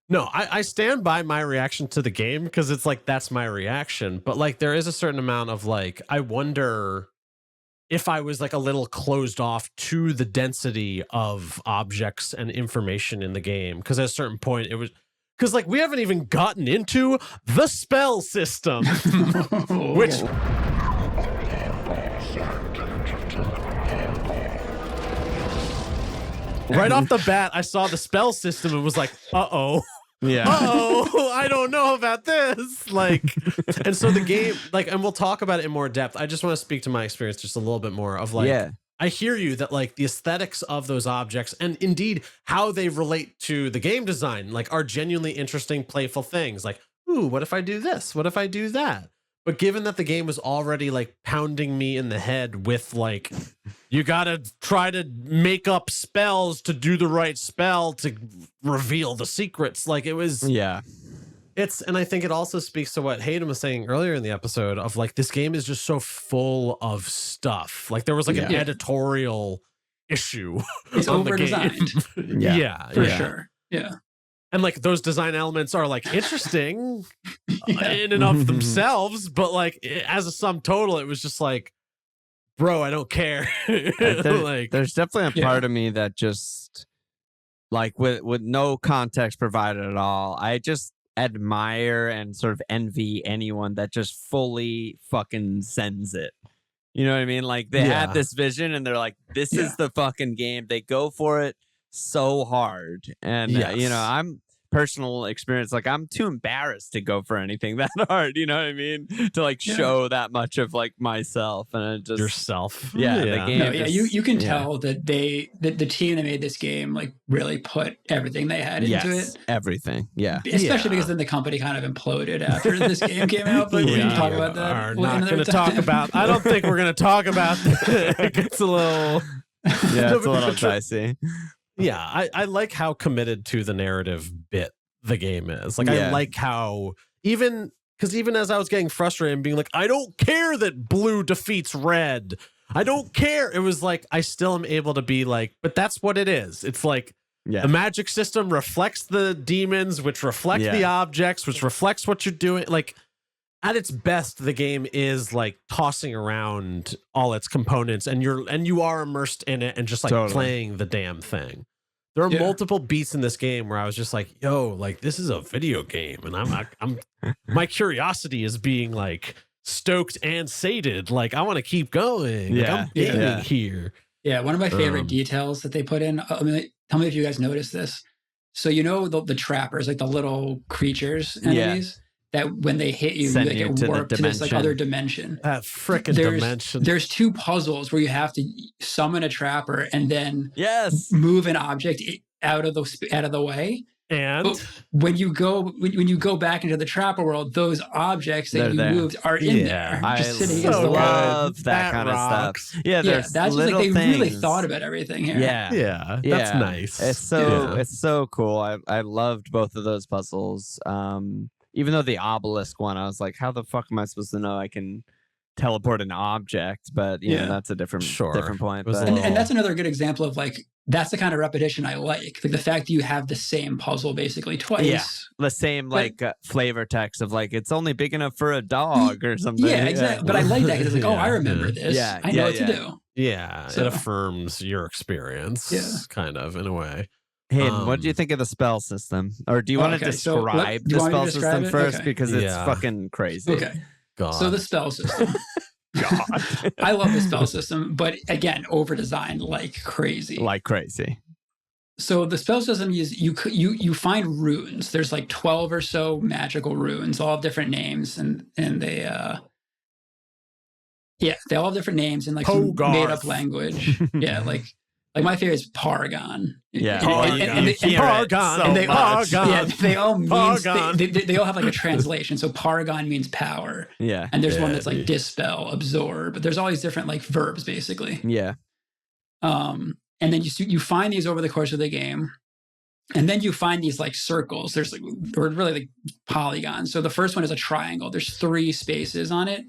No, I stand by my reaction to the game because it's like that's my reaction. But like there is a certain amount of like, I wonder if I was like a little closed off to the density of objects and information in the game. Because at a certain point it was because like we haven't even gotten into the spell system, which right off the bat, I saw the spell system and was like, I don't know about this. Like, and so the game, like, and we'll talk about it in more depth. I just want to speak to my experience just a little bit more of like, I hear you that like the aesthetics of those objects and indeed how they relate to the game design, like are genuinely interesting, playful things. Like, ooh, what if I do this? What if I do that? But given that the game was already like pounding me in the head with like, you gotta try to make up spells to do the right spell to reveal the secrets. Like it was, and I think it also speaks to what Hayden was saying earlier in the episode of like, this game is just so full of stuff. Like there was like an editorial issue. It's over-designed. For sure. Yeah. And like those design elements are like interesting in and of themselves, but like as a sum total, it was just like, bro, I don't care. There's definitely a part of me that just like with no context provided at all, I just admire and sort of envy anyone that just fully fucking sends it. You know what I mean? Like they have this vision and they're like, this is the fucking game. They go for it so hard. And personal experience, like I'm too embarrassed to go for anything that hard, you know what I mean, to like show that much of like myself, and it just yourself. the game you can tell that the team that made this game like really put everything they had into it, everything, especially because then the company kind of imploded after this game came out, but we can talk about that. We're not going to talk about, I don't think we're going to talk about that. It's a little it's a little dicey. Yeah, I like how committed to the narrative bit the game is. Like, I like how even as I was getting frustrated and being like, I don't care that blue defeats red. I don't care. It was like, I still am able to be like, but that's what it is. It's like the magic system reflects the demons, which reflect the objects, which reflects what you're doing. Like, at its best, the game is like tossing around all its components, and you are immersed in it and just like playing the damn thing. There are multiple beats in this game where I was just like, yo, like this is a video game, and I'm my curiosity is being like stoked and sated. Like I want to keep going. Like, I'm gaming here. Yeah, one of my favorite details that they put in. I mean, tell me if you guys noticed this. So you know the trappers, like the little creatures, enemies. That when they hit you, they get warped to this like other dimension. That frickin' dimension. There's 2 puzzles where you have to summon a trapper and then move an object out of the way. And but when you go back into the trapper world, those objects that you moved are in there. Just sitting I love that kind of stuff. Yeah, that's just like they really thought about everything here. Yeah, that's nice. It's so cool. I loved both of those puzzles. Even though the obelisk one, I was like, how the fuck am I supposed to know I can teleport an object? But you know, that's a different point. But, and that's another good example of like, that's the kind of repetition I like. Like the fact that you have the same puzzle basically twice. Yeah, the same flavor text of like, it's only big enough for a dog or something. Yeah, exactly. But I like that because it's like, I remember this. I know what to do. Yeah, it affirms your experience, kind of, in a way. Hayden, what do you think of the spell system? Or do you want to describe the spell system first? Because it's fucking crazy. Okay. God. So the spell system. God. I love the spell system, but again, over-designed like crazy. Like crazy. So the spell system is you find runes. There's like 12 or so magical runes, all have different names, and they they all have different names and like some made up language. Like my favorite is Paragon. Yeah, Paragon. They all have like a translation. So Paragon means power. Yeah, and there's one that's like dispel, absorb. But there's all these different like verbs basically. Yeah. And then you find these over the course of the game, and then you find these like circles. There's like, or really like polygons. So the first one is a triangle. There's 3 spaces on it.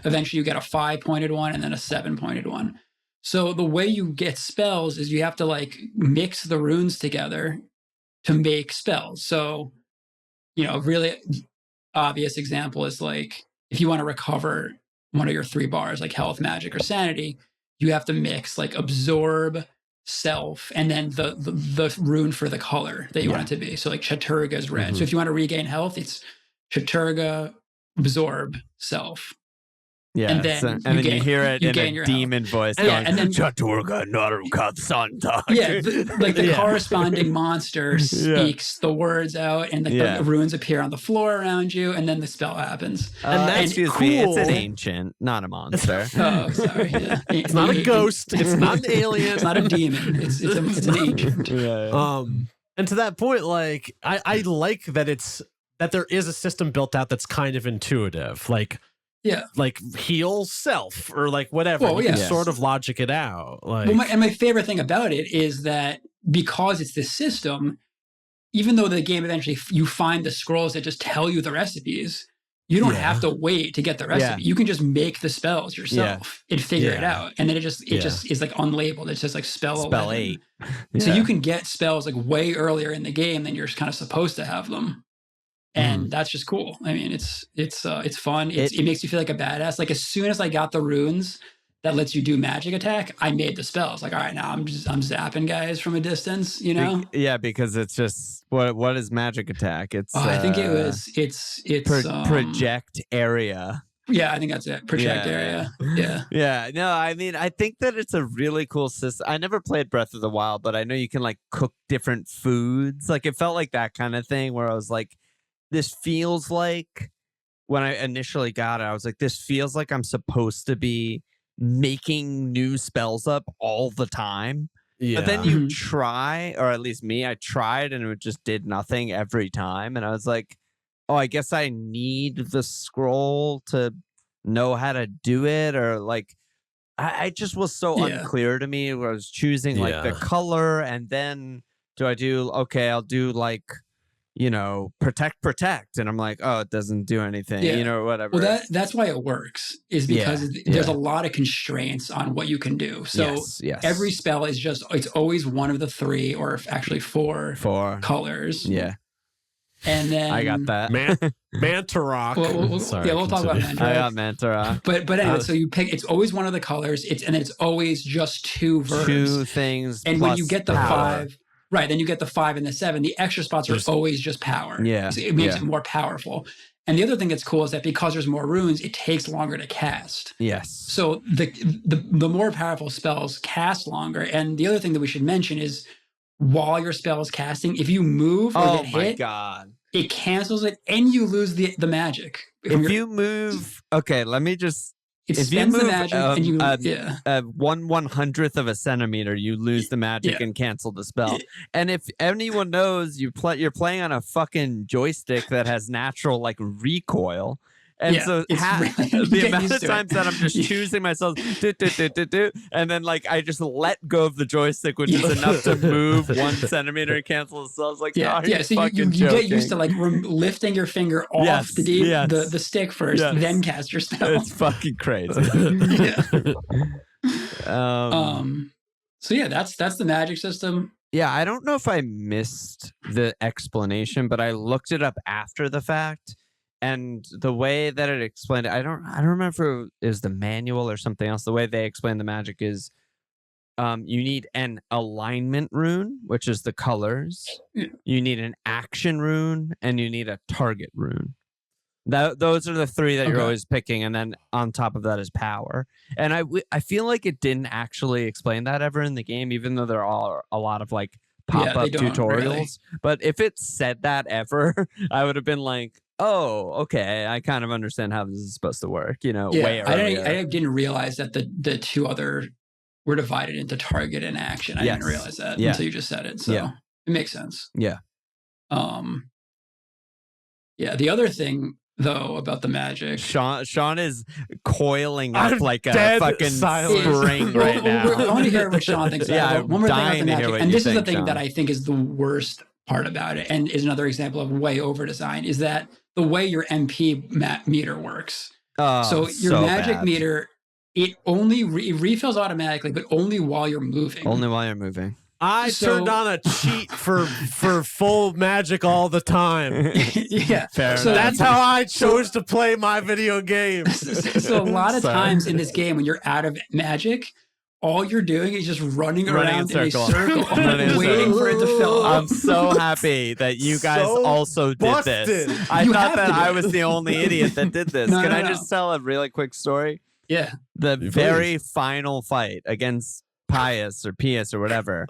Eventually, you get a 5-pointed one and then a 7-pointed one. So the way you get spells is you have to like mix the runes together to make spells. So, you know, a really obvious example is like if you want to recover one of your 3 bars, like health, magic, or sanity, you have to mix like absorb, self, and then the rune for the color that you want it to be. So like Chaturga is red. So if you want to regain health, it's Chaturga, absorb, self. Yeah, and then you hear it in a demon voice going, and then Chaturga Naruka Santa. Yeah, the corresponding monster speaks the words out, and the runes appear on the floor around you, and then the spell happens. Excuse me, it's an ancient, not a monster. Oh, sorry. Yeah. It's not a ghost. It's not an alien. It's not a demon. It's an ancient. And to that point, like I like that there is a system built out that's kind of intuitive, like. Yeah, like heal self or like whatever. You can sort of logic it out. Like, my favorite thing about it is that because it's this system, even though the game eventually you find the scrolls that just tell you the recipes, you don't have to wait to get the recipe. You can just make the spells yourself and figure it out, and then it just is like unlabeled. It's just like spell 8. So you can get spells like way earlier in the game than you're kind of supposed to have them. And that's just cool. I mean, it's fun. It makes you feel like a badass. Like as soon as I got the runes that lets you do magic attack, I made the spells. Like, all right, now I'm zapping guys from a distance, you know? Yeah, because it's just what is magic attack? It's I think it's project area. Yeah, I think that's it. Project area. Yeah. Yeah. No, I mean, I think that it's a really cool system. I never played Breath of the Wild, but I know you can like cook different foods. Like it felt like that kind of thing where I was like, this feels like when I initially got it, I was like, this feels like I'm supposed to be making new spells up all the time. Yeah. But then you try, or at least me, I tried and it just did nothing every time. And I was like, oh, I guess I need the scroll to know how to do it. Or like, I just was so unclear to me where I was choosing like the color. And then I'll do like, protect. And I'm like, oh, it doesn't do anything, whatever. Well, that's why it works, is because there's a lot of constraints on what you can do. So every spell is it's always one of the 3 or actually 4 colors. Yeah. And then I got that. Mantarok. We'll talk about Mantarok. I got Mantarok. But anyway, so you pick, it's always one of the colors. And then it's always just 2 verbs. 2 things. And when you get the 5, right, then you get the 5 and the 7. The extra spots are always just power. Yeah. So it makes it more powerful. And the other thing that's cool is that because there's more runes, it takes longer to cast. Yes. So the more powerful spells cast longer. And the other thing that we should mention is while your spell is casting, if you move or get hit, God. It cancels it and you lose the magic. If you move, okay, let me just. It if spends you move the magic and you 1/100th of a centimeter, you lose the magic and cancel the spell. And if anyone knows, you're playing on a fucking joystick that has natural like recoil. And so the amount of times that I'm just choosing myself, and then like I just let go of the joystick, which is enough to move 1 centimeter and cancel the spell. I was like, so you get used to like lifting your finger off the stick first, then cast your spell. It's fucking crazy. So that's the magic system. Yeah, I don't know if I missed the explanation, but I looked it up after the fact. And the way that it explained it, I don't remember if it was the manual or something else. The way they explain the magic is you need an alignment rune, which is the colors. Yeah. You need an action rune, and you need a target rune. Those are the 3 that you're always picking, and then on top of that is power. And I feel like it didn't actually explain that ever in the game, even though there are a lot of like pop-up tutorials. Really. But if it said that ever, I would have been like, oh, okay, I kind of understand how this is supposed to work, way earlier. I didn't realize that the 2 other were divided into target and action. I didn't realize that until you just said it. So it makes sense. Yeah. The other thing, though, about the magic. Sean is coiling up like a fucking spring right now. I want to hear what Sean thinks. I'm one more thing about dying the to hear magic. what And you this is the think, thing Sean. that I think is the worst part about it, and is another example of way over design, is that the way your MP meter works. So your magic meter, it only refills automatically, but only while you're moving. Only while you're moving. I turned on a cheat for full magic all the time. Fair so enough. that's how I chose to play my video game. So a lot of times in this game, when you're out of magic, all you're doing is just running around in a circle waiting for it to fill up. I'm so happy that you guys also did this. I thought that I was the only idiot that did this. Can I just tell a really quick story? Yeah. The very final fight against Pius or whatever,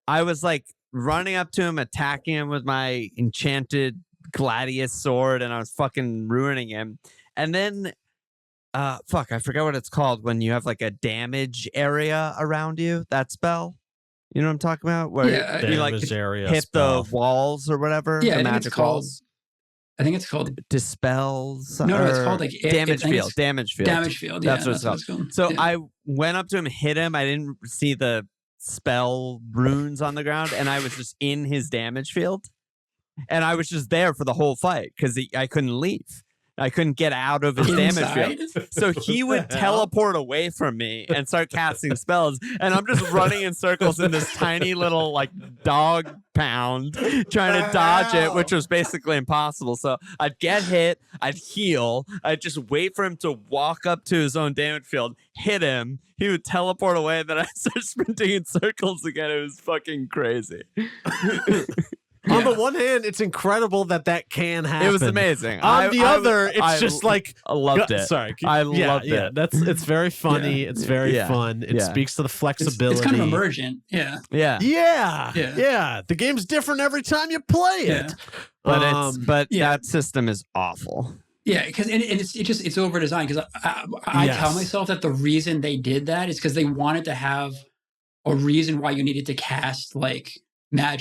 I was like running up to him, attacking him with my enchanted gladius sword, and I was fucking ruining him. And then I forgot what it's called when you have like a damage area around you. That spell, you know what I'm talking about? Where you like hit the walls or whatever. Yeah, the magic walls. I think it's called dispels. No, it's called like damage field. Damage field. Damage field. That's what it's called. So I went up to him, hit him. I didn't see the spell runes on the ground, and I was just in his damage field, and I was just there for the whole fight because I couldn't leave. I couldn't get out of his damage field. So he would teleport away from me and start casting spells. And I'm just running in circles in this tiny little like dog pound trying to dodge it, which was basically impossible. So I'd get hit, I'd heal, I'd just wait for him to walk up to his own damage field, hit him, he would teleport away, then I'd start sprinting in circles again. It was fucking crazy. On the one hand, it's incredible that can happen. It was amazing. On the other, it's just like I loved it. Sorry, I loved it. It's very funny. It's very fun. It speaks to the flexibility. It's kind of emergent. Yeah. The game's different every time you play it. But that system is awful. Yeah, because it's over designed. Because I tell myself that the reason they did that is because they wanted to have a reason why you needed to cast like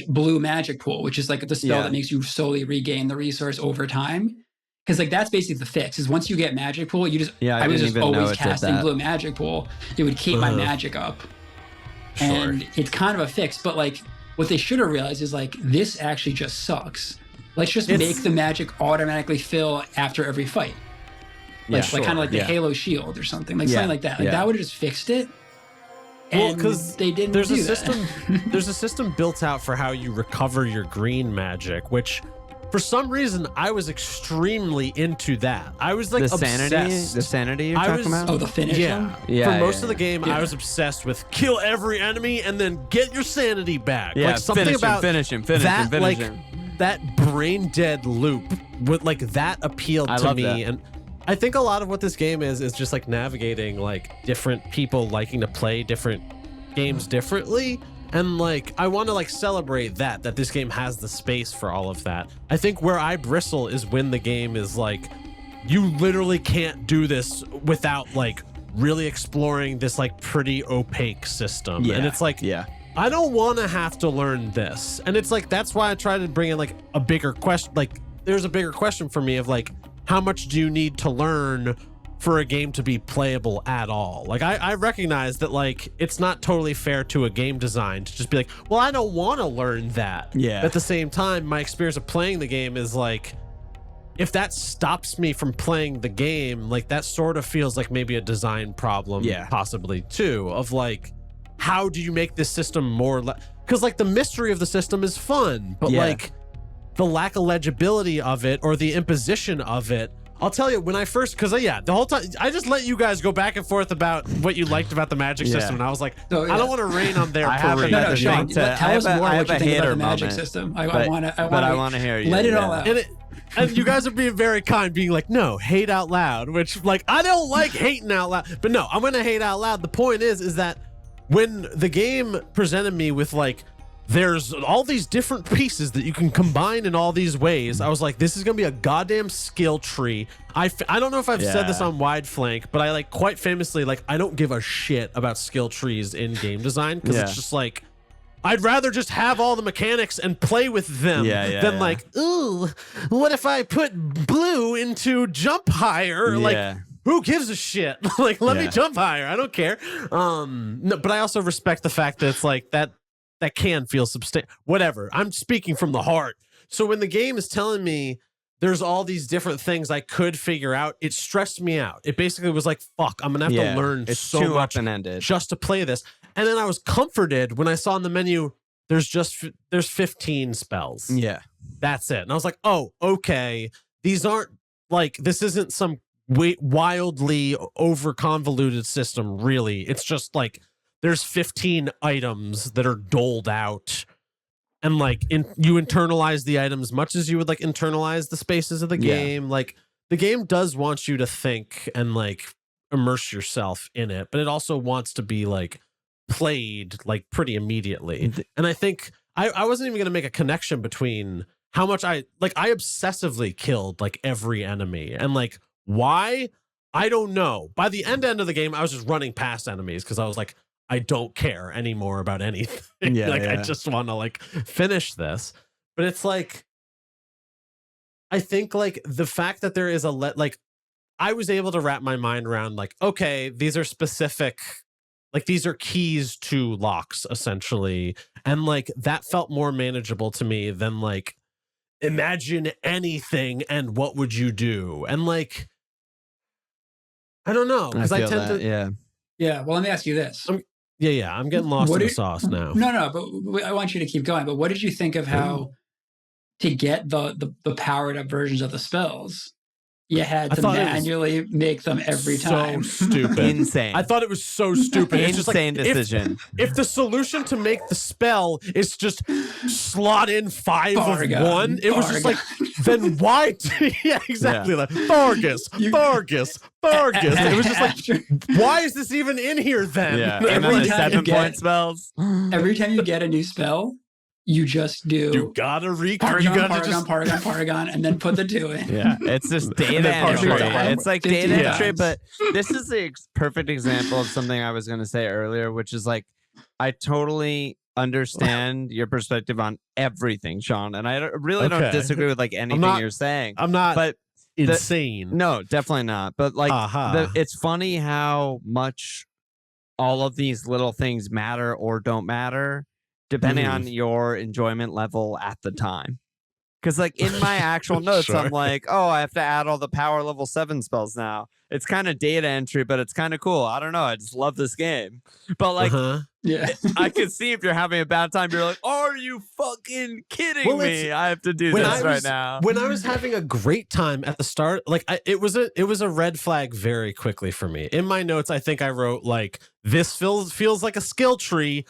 blue magic pool, which is like the spell that makes you slowly regain the resource over time. Because like that's basically the fix. Is once you get magic pool, you just I was just always casting blue magic pool. It would keep my magic up, and it's kind of a fix. But like what they should have realized is like this actually just sucks. Let's just make the magic automatically fill after every fight. Like kind of like the Halo shield or something. Like something like that. Like that would have just fixed it. Well, because they didn't there's do a system there's a system built out for how you recover your green magic, which for some reason I was extremely into that. I was like obsessed. The sanity you're talking about? Oh, the finish one? For most of the game, I was obsessed with kill every enemy and then get your sanity back. Yeah, like something about finish him. That brain dead loop, like that appealed to me. That. And I think a lot of what this game is just like navigating like different people liking to play different games differently. And like I want to like celebrate that this game has the space for all of that. I think where I bristle is when the game is like, you literally can't do this without like really exploring this like pretty opaque system. And it's like, I don't want to have to learn this. And it's like, that's why I try to bring in like a bigger question. Like there's a bigger question for me of like, how much do you need to learn for a game to be playable at all? Like I recognize that like, it's not totally fair to a game design to just be like, well, I don't want to learn that. Yeah. At the same time, my experience of playing the game is like, if that stops me from playing the game, like that sort of feels like maybe a design problem, possibly too, of like, how do you make this system more because like the mystery of the system is fun, but like the lack of legibility of it or the imposition of it, I'll tell you when I first, because the whole time I just let you guys go back and forth about what you liked about the magic system, and I was like, I don't want to rain on their parade. No, Sean, tell us more what you think about the magic system. I want to hear you. Let it all out. And you guys are being very kind, being like, no, hate out loud, which like I don't like hating out loud, but no, I'm gonna hate out loud. The point is that when the game presented me with like, there's all these different pieces that you can combine in all these ways, I was like, this is gonna be a goddamn skill tree. I don't know if I've said this on Wide Flank, but I like quite famously, like, I don't give a shit about skill trees in game design, because it's just like, I'd rather just have all the mechanics and play with them than like, ooh, what if I put blue into jump higher? Like, who gives a shit? Like, let me jump higher. I don't care. No, but I also respect the fact that it's like that can feel substantial. Whatever. I'm speaking from the heart. So when the game is telling me there's all these different things I could figure out, it stressed me out. It basically was like, fuck, I'm gonna have to learn so much just to play this. And then I was comforted when I saw in the menu there's 15 spells. Yeah, that's it. And I was like, oh, okay. These aren't like, this isn't some wildly over convoluted system, really. It's just like there's 15 items that are doled out, and like you internalize the items much as you would like internalize the spaces of the game. Like the game does want you to think and like immerse yourself in it, but it also wants to be like played like pretty immediately. And I think I wasn't even gonna make a connection between how much I obsessively killed like every enemy, and like why, I don't know. By the end of the game, I was just running past enemies because I was like, I don't care anymore about anything. I just want to like finish this. But it's like, I think like the fact that there is I was able to wrap my mind around like, okay, these are specific, like these are keys to locks essentially. And like that felt more manageable to me than like, imagine anything and what would you do? And like, I don't know, because I tend to well, let me ask you this. I'm getting lost in the sauce now. No, but I want you to keep going. But what did you think of how to get the powered up versions of the spells, You had to manually make them every time. So stupid. Insane. I thought it was so stupid. It's just like, Insane decision. If the solution to make the spell is just slot in 5 of one, it was just like, then why? Yeah, exactly. Like, Vargas. It was just like, why is this even in here then? Yeah. And then the 7-point spells. Every time you get a new spell, you just do. You gotta Paragon, and then put the 2 in. Yeah, it's just data entry. It's like data entry, but this is the perfect example of something I was going to say earlier, which is like, I totally understand your perspective on everything, Sean, and I really don't disagree with like anything you're saying. I'm not, but insane. No, definitely not. But like, it's funny how much all of these little things matter or don't matter, depending on your enjoyment level at the time. Because like in my actual notes, I'm like, oh, I have to add all the power level 7 spells now. It's kind of data entry, but it's kind of cool. I don't know. I just love this game. But like, I can see if you're having a bad time, you're like, are you fucking kidding me? I have to do this right now. When I was having a great time at the start, like it was a red flag very quickly for me. In my notes, I think I wrote like, this feels like a skill tree.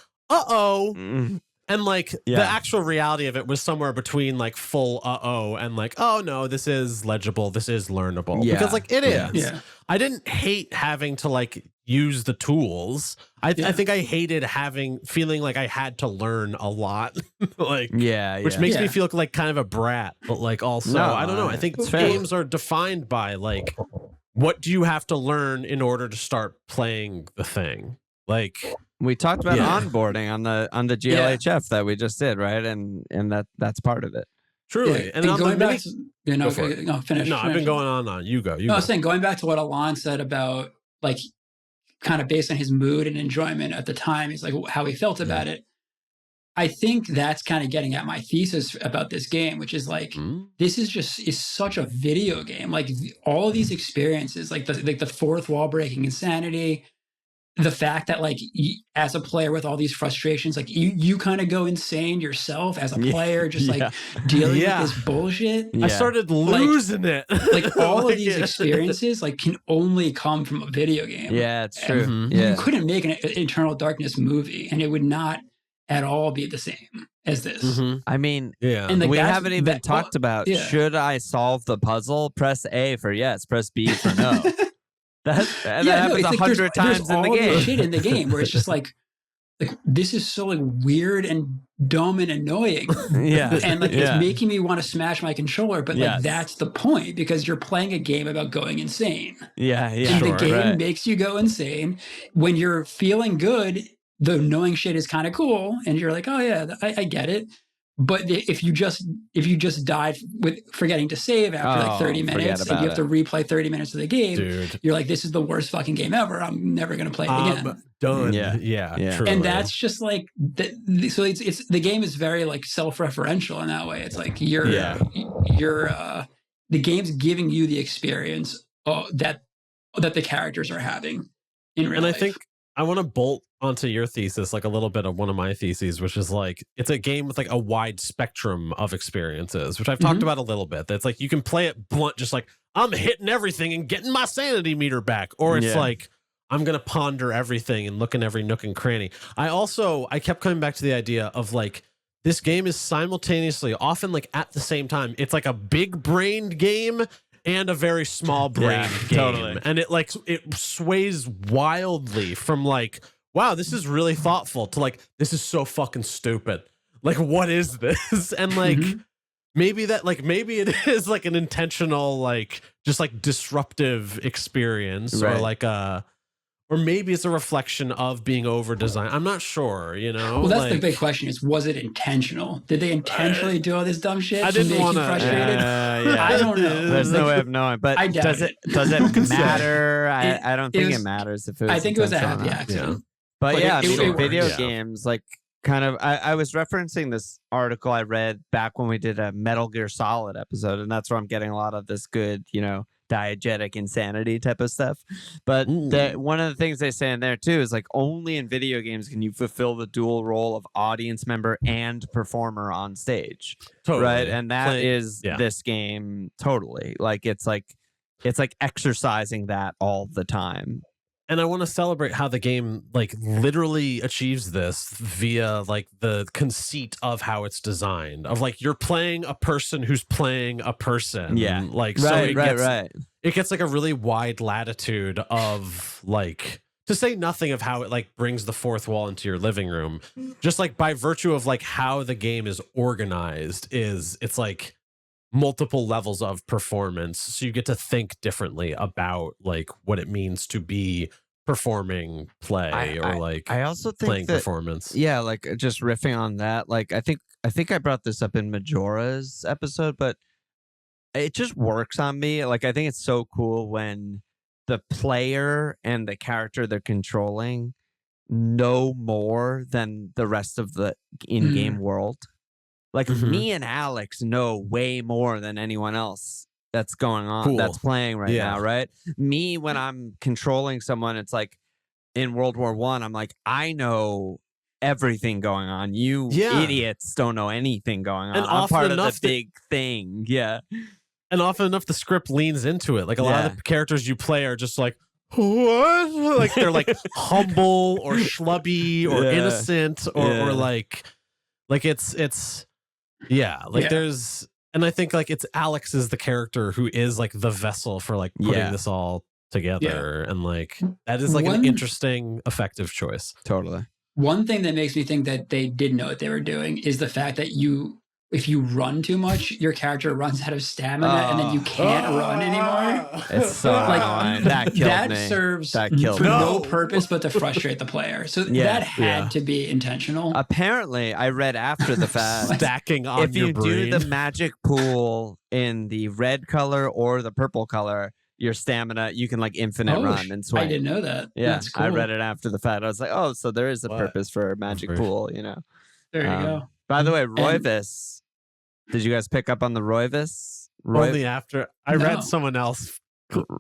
And like the actual reality of it was somewhere between like full and like, oh no, this is legible, this is learnable. Because like it is. Yeah. I didn't hate having to like use the tools. I think I hated feeling like I had to learn a lot. Like which makes me feel like kind of a brat, but like also I don't know. I think games are defined by like, what do you have to learn in order to start playing the thing? Like we talked about onboarding on the GLHF that we just did, right? And that's part of it. Truly. And going back to, finish. I've been going on. You go. I was saying, going back to what Alon said about like kind of based on his mood and enjoyment at the time, he's like how he felt about it. I think that's kind of getting at my thesis about this game, which is like, this is such a video game. Like all of these experiences, like the fourth wall breaking insanity, the fact that like as a player with all these frustrations, like you kind of go insane yourself as a player, just like dealing with this bullshit. I started losing it. Like all of these experiences like can only come from a video game. Yeah, it's true. You couldn't make an Eternal Darkness movie and it would not at all be the same as this. I mean, and like we haven't even talked about, should I solve the puzzle? Press A for yes, press B for no. That happens 100 times in the game. Shit in the game where it's just like this is so like weird and dumb and annoying. And like it's making me want to smash my controller, but like that's the point because you're playing a game about going insane. And the game makes you go insane. When you're feeling good, the annoying shit is kind of cool, and you're like, oh yeah, I get it. But if you just died with forgetting to save after like 30 minutes and you have to replay 30 minutes of the game, you're like, this is the worst fucking game ever. I'm never going to play it again. Done. Yeah. And that's just like, so it's the game is very like self-referential in that way. It's like the game's giving you the experience that the characters are having in real life. I think I want to bolt onto your thesis, like a little bit of one of my theses, which is like, it's a game with like a wide spectrum of experiences, which I've talked about a little bit. That's like, you can play it blunt, just like, I'm hitting everything and getting my sanity meter back. Or it's like, I'm going to ponder everything and look in every nook and cranny. I kept coming back to the idea of like, this game is simultaneously, often like at the same time, it's like a big brained game and a very small brained game. Totally. And it sways wildly from like, wow, this is really thoughtful to like, this is so fucking stupid. Like, what is this? And like, maybe it is like an intentional, like just like disruptive experience or like or maybe it's a reflection of being over designed. I'm not sure, you know? Well, that's the big question is, was it intentional? Did they intentionally do all this dumb shit to make you frustrated? I don't know. There's no way of knowing. But does it matter? I don't think it matters if it was I think it was a happy accident. But yeah, video games, like kind of, I was referencing this article I read back when we did a Metal Gear Solid episode, and that's where I'm getting a lot of this good, diegetic insanity type of stuff. But one of the things they say in there too is like, only in video games can you fulfill the dual role of audience member and performer on stage. Totally. Right. And that is this game. Totally. Like, it's like it's like exercising that all the time. And I want to celebrate how the game like literally achieves this via like the conceit of how it's designed, of like you're playing a person who's playing a person. Yeah. Like, Right, so it gets like a really wide latitude of like, to say nothing of how it like brings the fourth wall into your living room, just like by virtue of like how the game is organized it's like multiple levels of performance. So you get to think differently about like what it means to be performing play I also think playing that, performance. Yeah, like just riffing on that. Like I think I brought this up in Majora's episode, but it just works on me. Like I think it's so cool when the player and the character they're controlling know more than the rest of the in-game world. Like me and Alex know way more than anyone else that's going on, that's playing right now, right? Me, when I'm controlling someone, it's like in World War I, I'm like, I know everything going on. You idiots don't know anything going on. And I'm part of the big thing. Yeah. And often enough, the script leans into it. Like a lot of the characters you play are just like, what? Like they're like humble or schlubby or innocent or like it's there's, and I think like it's Alex is the character who is like the vessel for like putting this all together. And like that is like an interesting, effective choice. Totally. One thing that makes me think that they did know what they were doing is the fact that if you run too much, your character runs out of stamina and then you can't run anymore. It's so like that killed me. Serves that killed for me. no purpose but to frustrate the player. So that had to be intentional. Apparently, I read after the fact, stacking on if your you brain. do the magic pool in the red color or the purple color, your stamina, you can like infinite run and swing. I didn't know that. Yeah, that's cool. I read it after the fact. I was like, oh, so there is a purpose for magic pool, you know. There you go. By the way, Royvis. Did you guys pick up on the Royvis? Only after I read someone else.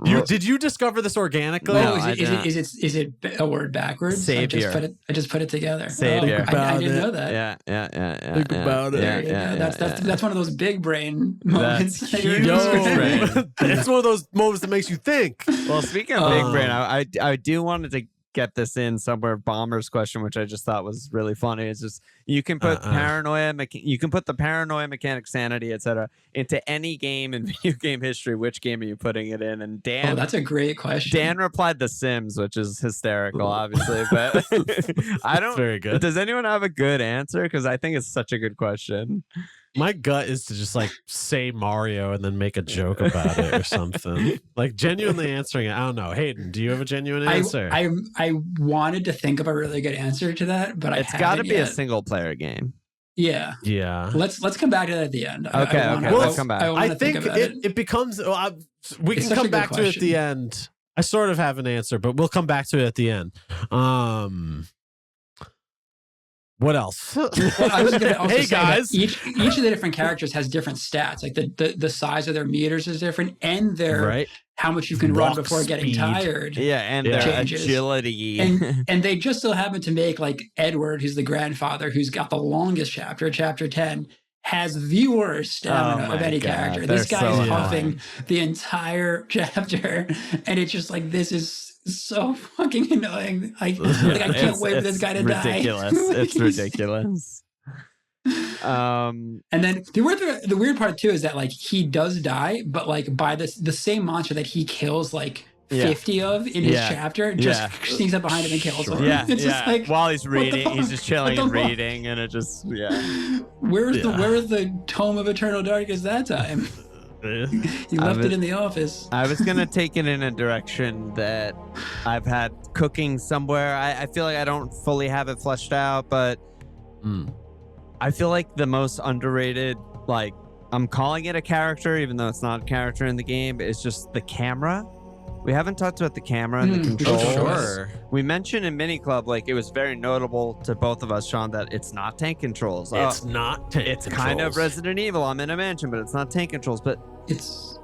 Did you discover this organically? No, is it a word backwards? Savior. I just put it together. Savior. I didn't know that. Yeah. Think about it. That's one of those big brain moments. That's huge brain. It's one of those moments that makes you think. Well, speaking of big brain, I do wanted to get this in somewhere. Bomber's question, which I just thought was really funny. It's just you can put you can put the paranoia mechanic, sanity, etc. into any game in video game history. Which game are you putting it in? And Dan, that's a great question. Dan replied The Sims, which is hysterical, obviously, but I don't. Very good. Does anyone have a good answer? Because I think it's such a good question. My gut is to just like say Mario and then make a joke about it or something. Like genuinely answering it. I don't know. Hayden, do you have a genuine answer? I wanted to think of a really good answer to that, but it's got to be a single player game. Yeah. Let's come back to that at the end. Okay. Let's come back. I think it becomes. We can come back to it at the end. I sort of have an answer, but we'll come back to it at the end. What else? Well, I was going to also say guys, each of the different characters has different stats. Like the size of their meters is different, and their how much you can run before getting tired. Yeah, and their changes. Agility. And they just so happen to make like Edward, who's the grandfather, who's got the longest chapter 10, has the worst stamina of any character. This guy is huffing the entire chapter, and it's just like, this is so fucking annoying. I can't wait for this guy to die. It's ridiculous. And then the weird part too is that like he does die, but like by the same monster that he kills like 50 of in his chapter just sneaks up behind him and kills him. It's just like, while he's reading, he's just chilling and reading, and it just Where's the Tome of Eternal Darkness that time? He left it in the office. I was gonna take it in a direction that I've had cooking somewhere. I feel like I don't fully have it fleshed out, but I feel like the most underrated, like I'm calling it a character, even though it's not a character in the game, is just the camera. We haven't talked about the camera and the controls. Sure. We mentioned in Mini Club, like it was very notable to both of us, Sean, that it's not tank controls. It's not tank It's controls. kind of Resident Evil. I'm in a mansion, but it's not tank controls. But it's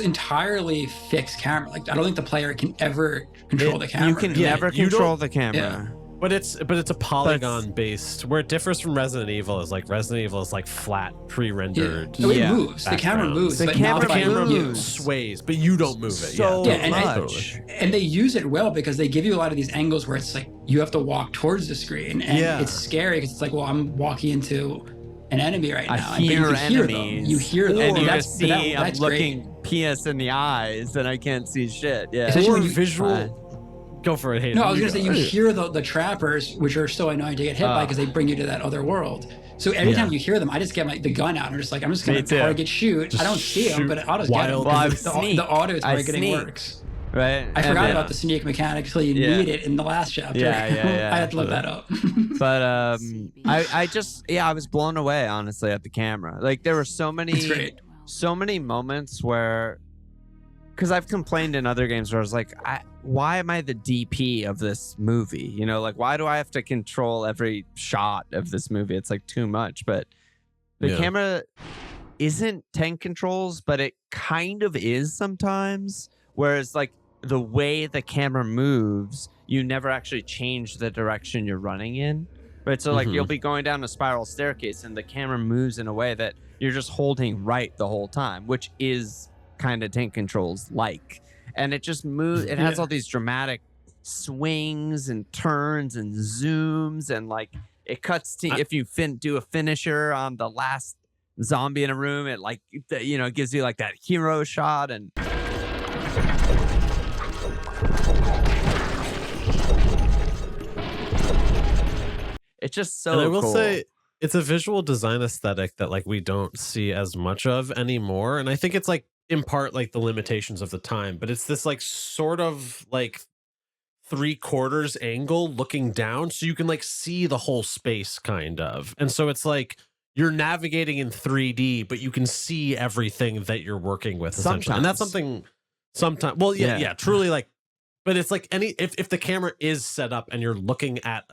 entirely fixed camera. Like I don't think the player can ever control the camera. You can never control the camera. But it's a polygon based. Where it differs from Resident Evil is like Resident Evil is like flat pre-rendered. No, it moves. The camera moves. The but camera not by you. moves. Sways, but you don't move it. So much. And they use it well because they give you a lot of these angles where it's like you have to walk towards the screen, and it's scary because it's like, well, I'm walking into an enemy right now. I hear enemies. You hear them. And you that's, just see that's I'm looking great. PS in the eyes, and I can't see shit. Yeah. Especially Or when you- visual. Go for it, Hayden. No, I was going to say you hear the trappers, which are so annoying to get hit by because they bring you to that other world. So every time you hear them, I just get the gun out and I'm just like, I'm just going to target shoot. I don't see them, but I'll just get them. Well, The auto targeting works. Right. I forgot about the sneak mechanic until you need it in the last chapter. Yeah. I had to look that up. But I was blown away, honestly, at the camera. Like there were so many moments where, because I've complained in other games where I was like, why am I the DP of this movie? You know, like why do I have to control every shot of this movie? It's like too much. But the camera isn't tank controls, but it kind of is sometimes. Whereas like the way the camera moves, you never actually change the direction you're running in. Right. So like you'll be going down a spiral staircase and the camera moves in a way that you're just holding right the whole time, which is kind of tank controls like. And it just moves. It has all these dramatic swings and turns and zooms, and like it cuts to if you do a finisher on the last zombie in a room, it like it gives you like that hero shot, and it's just so. And I will cool. say it's a visual design aesthetic that like we don't see as much of anymore, and I think it's like in part like the limitations of the time, but it's this like sort of like 3/4 angle looking down, so you can like see the whole space kind of, and so it's like you're navigating in 3D, but you can see everything that you're working with essentially. And that's something sometimes. Well, yeah, truly like, but it's like if the camera is set up and you're looking at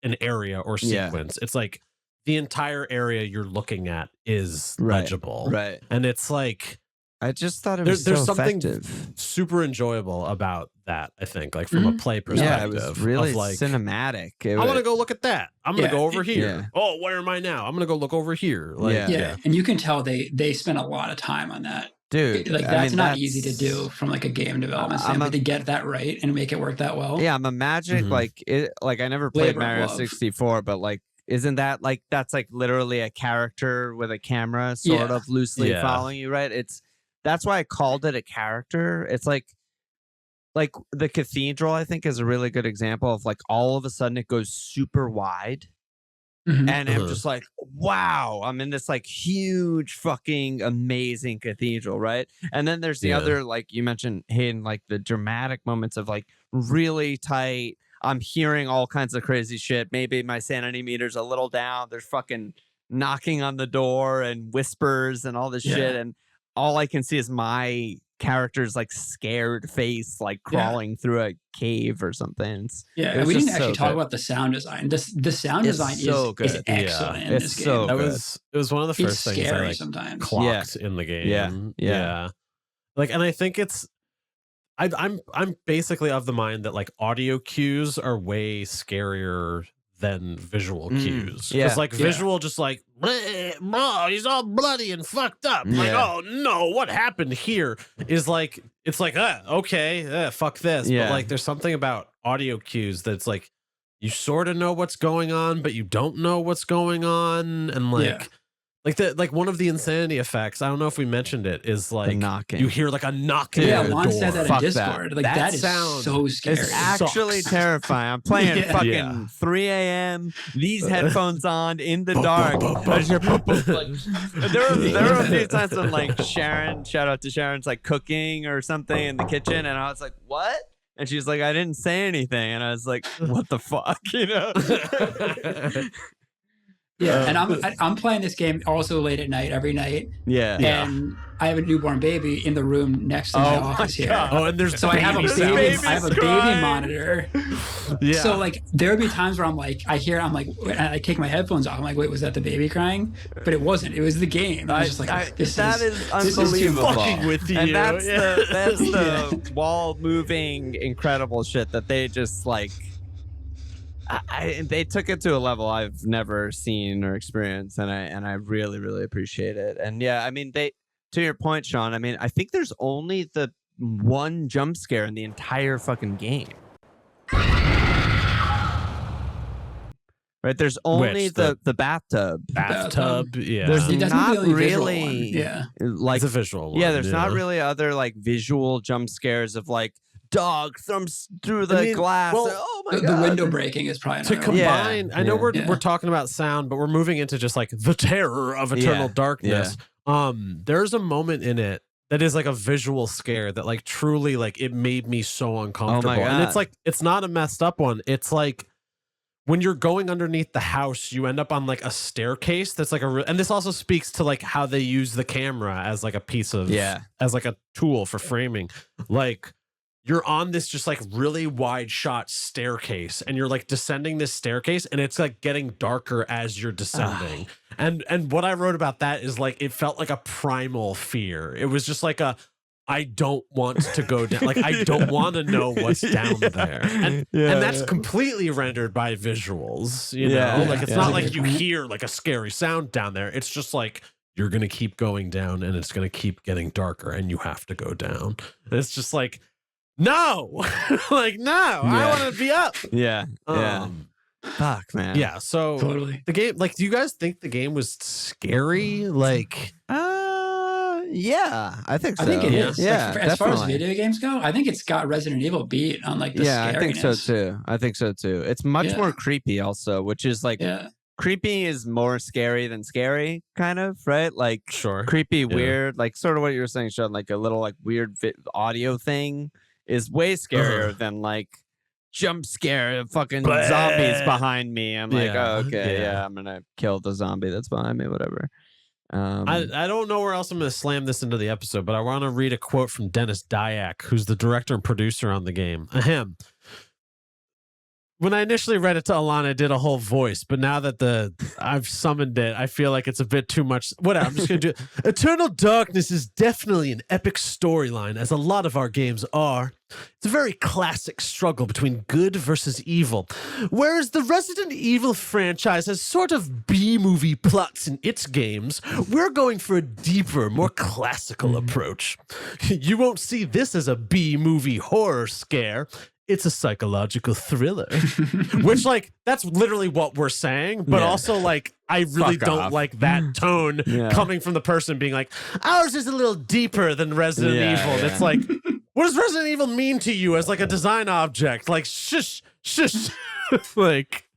an area or sequence, it's like the entire area you're looking at is legible, right? And it's like. I just thought it was there's so something effective. Super enjoyable about that, I think, like from a play perspective. Yeah, it was really like, cinematic. I want to go look at that. I'm going to go over here. Yeah. Oh, where am I now? I'm going to go look over here. Like, And you can tell they spent a lot of time on that. Dude, like that's not easy to do from like a game development standpoint to get that right and make it work that well. Yeah, I'm imagining like I never played Mario 64, but like isn't that like that's like literally a character with a camera sort of loosely following you, right? That's why I called it a character. It's like the cathedral, I think, is a really good example of like all of a sudden it goes super wide. And I'm just like, wow, I'm in this like huge fucking amazing cathedral, right? And then there's the other, like you mentioned, Hayden, like the dramatic moments of like really tight. I'm hearing all kinds of crazy shit. Maybe my sanity meter's a little down. There's fucking knocking on the door and whispers and all this shit. And all I can see is my character's like scared face, like crawling through a cave or something. We didn't actually talk about the sound design. The sound design is excellent in this game. So it was one of the first things I like sometimes clocked in the game. Yeah. Like, and I think I'm basically of the mind that like audio cues are way scarier than visual cues. Because like visual just like, he's all bloody and fucked up. Like, oh no, what happened here? Is like, it's like, okay, fuck this. But like there's something about audio cues that's like, you sort of know what's going on, but you don't know what's going on. And like, like one of the insanity effects, I don't know if we mentioned it, is like knocking. You hear like a knocking. Yeah, on the Alon door. said that in Discord. Like that is so scary. It's actually terrifying. I'm playing fucking 3 a.m. These headphones on in the dark. There were a few times when like Sharon, shout out to Sharon's like cooking or something in the kitchen, and I was like, what? And she's like, I didn't say anything, and I was like, what the fuck, you know? And I'm playing this game also late at night every night. And I have a newborn baby in the room next to my office here. Oh, and there's so I have a baby monitor. So like there would be times where I'm like, I take my headphones off. I'm like, wait, was that the baby crying? But it wasn't. It was the game. I was just like, this is unbelievable. Fucking with you. And that's the wall moving incredible shit that they just like. they took it to a level I've never seen or experienced, and I really, really appreciate it. And yeah, I mean, to your point, Sean, I mean, I think there's only the one jump scare in the entire fucking game. Right, there's only the bathtub. Yeah. There's That's not the only visual really one. Yeah. like It's a visual one. yeah. There's not really other like visual jump scares of like dog thumbs through the glass. well, Oh my The god! window breaking is probably To another one. combine, I know Yeah. we're talking about sound, but we're moving into just like the terror of eternal Yeah. darkness. There's a moment in it that is like a visual scare that like truly like it made me so uncomfortable. God. And it's like it's not a messed up one. It's like when you're going underneath the house, you end up on like a staircase that's like and this also speaks to like how they use the camera as like a piece of as like a tool for framing. Like you're on this just like really wide shot staircase and you're like descending this staircase and it's like getting darker as you're descending. And what I wrote about that is like it felt like a primal fear. It was just like I don't want to go down. Like I don't want to know what's down there. And that's completely rendered by visuals, you know? Like it's not like you hear like a scary sound down there. It's just like you're going to keep going down and it's going to keep getting darker and you have to go down. And it's just like no. Like no, I want to be up. Fuck, man. Yeah, so Totally. the game, like, do you guys think the game was scary? Like, yeah, I think so. I think it is. Yeah, Like, as far as definitely. video games go, I think it's got Resident Evil beat on like the Yeah, I think so scariness. too. I think so too. It's much more creepy, also, which is like creepy is more scary than scary, kind of, right? Like creepy, weird, like sort of what you were saying, Sean. Like a little like weird audio thing is way scarier than like jump scare fucking zombies behind me. I'm like, oh, okay, I'm gonna kill the zombie that's behind me, whatever. I don't know where else I'm going to slam this into the episode, but I want to read a quote from Dennis Dyack, who's the director and producer on the game. Ahem. When I initially read it to Alon, I did a whole voice, but now that I've summoned it, I feel like it's a bit too much. Whatever, I'm just going to do it. Eternal Darkness is definitely an epic storyline, as a lot of our games are. It's a very classic struggle between good versus evil. Whereas the Resident Evil franchise has sort of B-movie plots in its games, we're going for a deeper, more classical approach. You won't see this as a B-movie horror scare. It's a psychological thriller. Which, like, that's literally what we're saying, but also, like, I really don't like that tone coming from the person being like, ours is a little deeper than Resident Evil. And it's like, what does Resident Evil mean to you as, like, a design object? Like, shush. Like,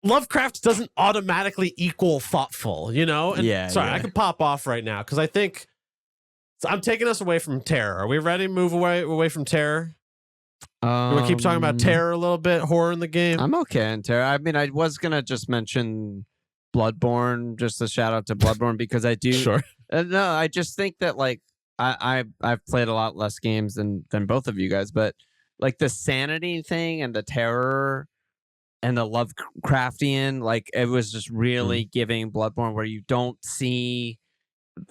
Lovecraft doesn't automatically equal thoughtful, you know? And I could pop off right now, because I think I'm taking us away from terror. Are we ready to move away from terror? You want to keep talking about terror a little bit, horror in the game? I'm okay in terror. I mean, I was gonna just mention Bloodborne, just a shout out to Bloodborne, because I do. No, I just think that like I've played a lot less games than both of you guys, but like the sanity thing and the terror and the Lovecraftian, like it was just really giving Bloodborne, where you don't see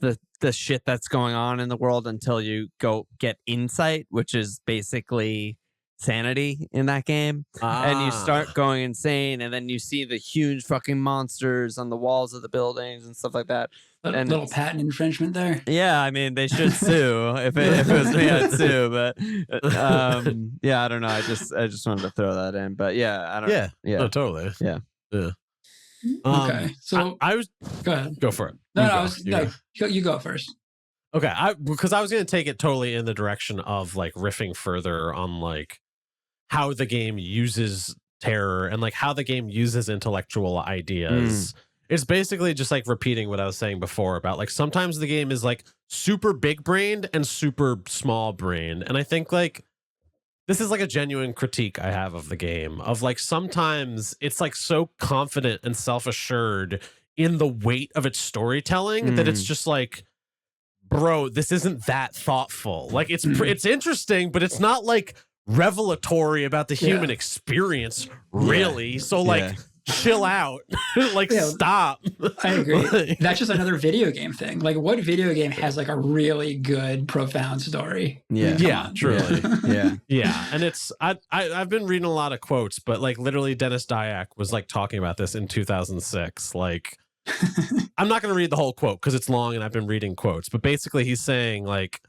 the shit that's going on in the world until you go get insight, which is basically sanity in that game. And you start going insane, and then you see the huge fucking monsters on the walls of the buildings and stuff like that. And little patent infringement there. Yeah, I mean, they should sue. if it was me, I'd sue. But I don't know. I just wanted to throw that in. But yeah, I don't. Yeah, no, totally. Yeah. Okay, so I was go ahead. Go for it. You go first. Okay, because I was going to take it totally in the direction of like riffing further on like how the game uses terror and like how the game uses intellectual ideas. It's basically just like repeating what I was saying before about like sometimes the game is like super big brained and super small brained. And I think like this is like a genuine critique I have of the game, of like sometimes it's like so confident and self-assured in the weight of its storytelling that it's just like, bro, this isn't that thoughtful. Like it's interesting, but it's not like revelatory about the human experience, really. So like chill out. Like, Yeah. stop. I agree. That's just another video game thing. Like, what video game has like a really good, profound story? Yeah. Come Yeah, on. truly. Yeah. Yeah, and it's I've been reading a lot of quotes, but like literally Dennis Dyack was like talking about this in 2006. Like, I'm not going to read the whole quote because it's long and I've been reading quotes, but basically he's saying like,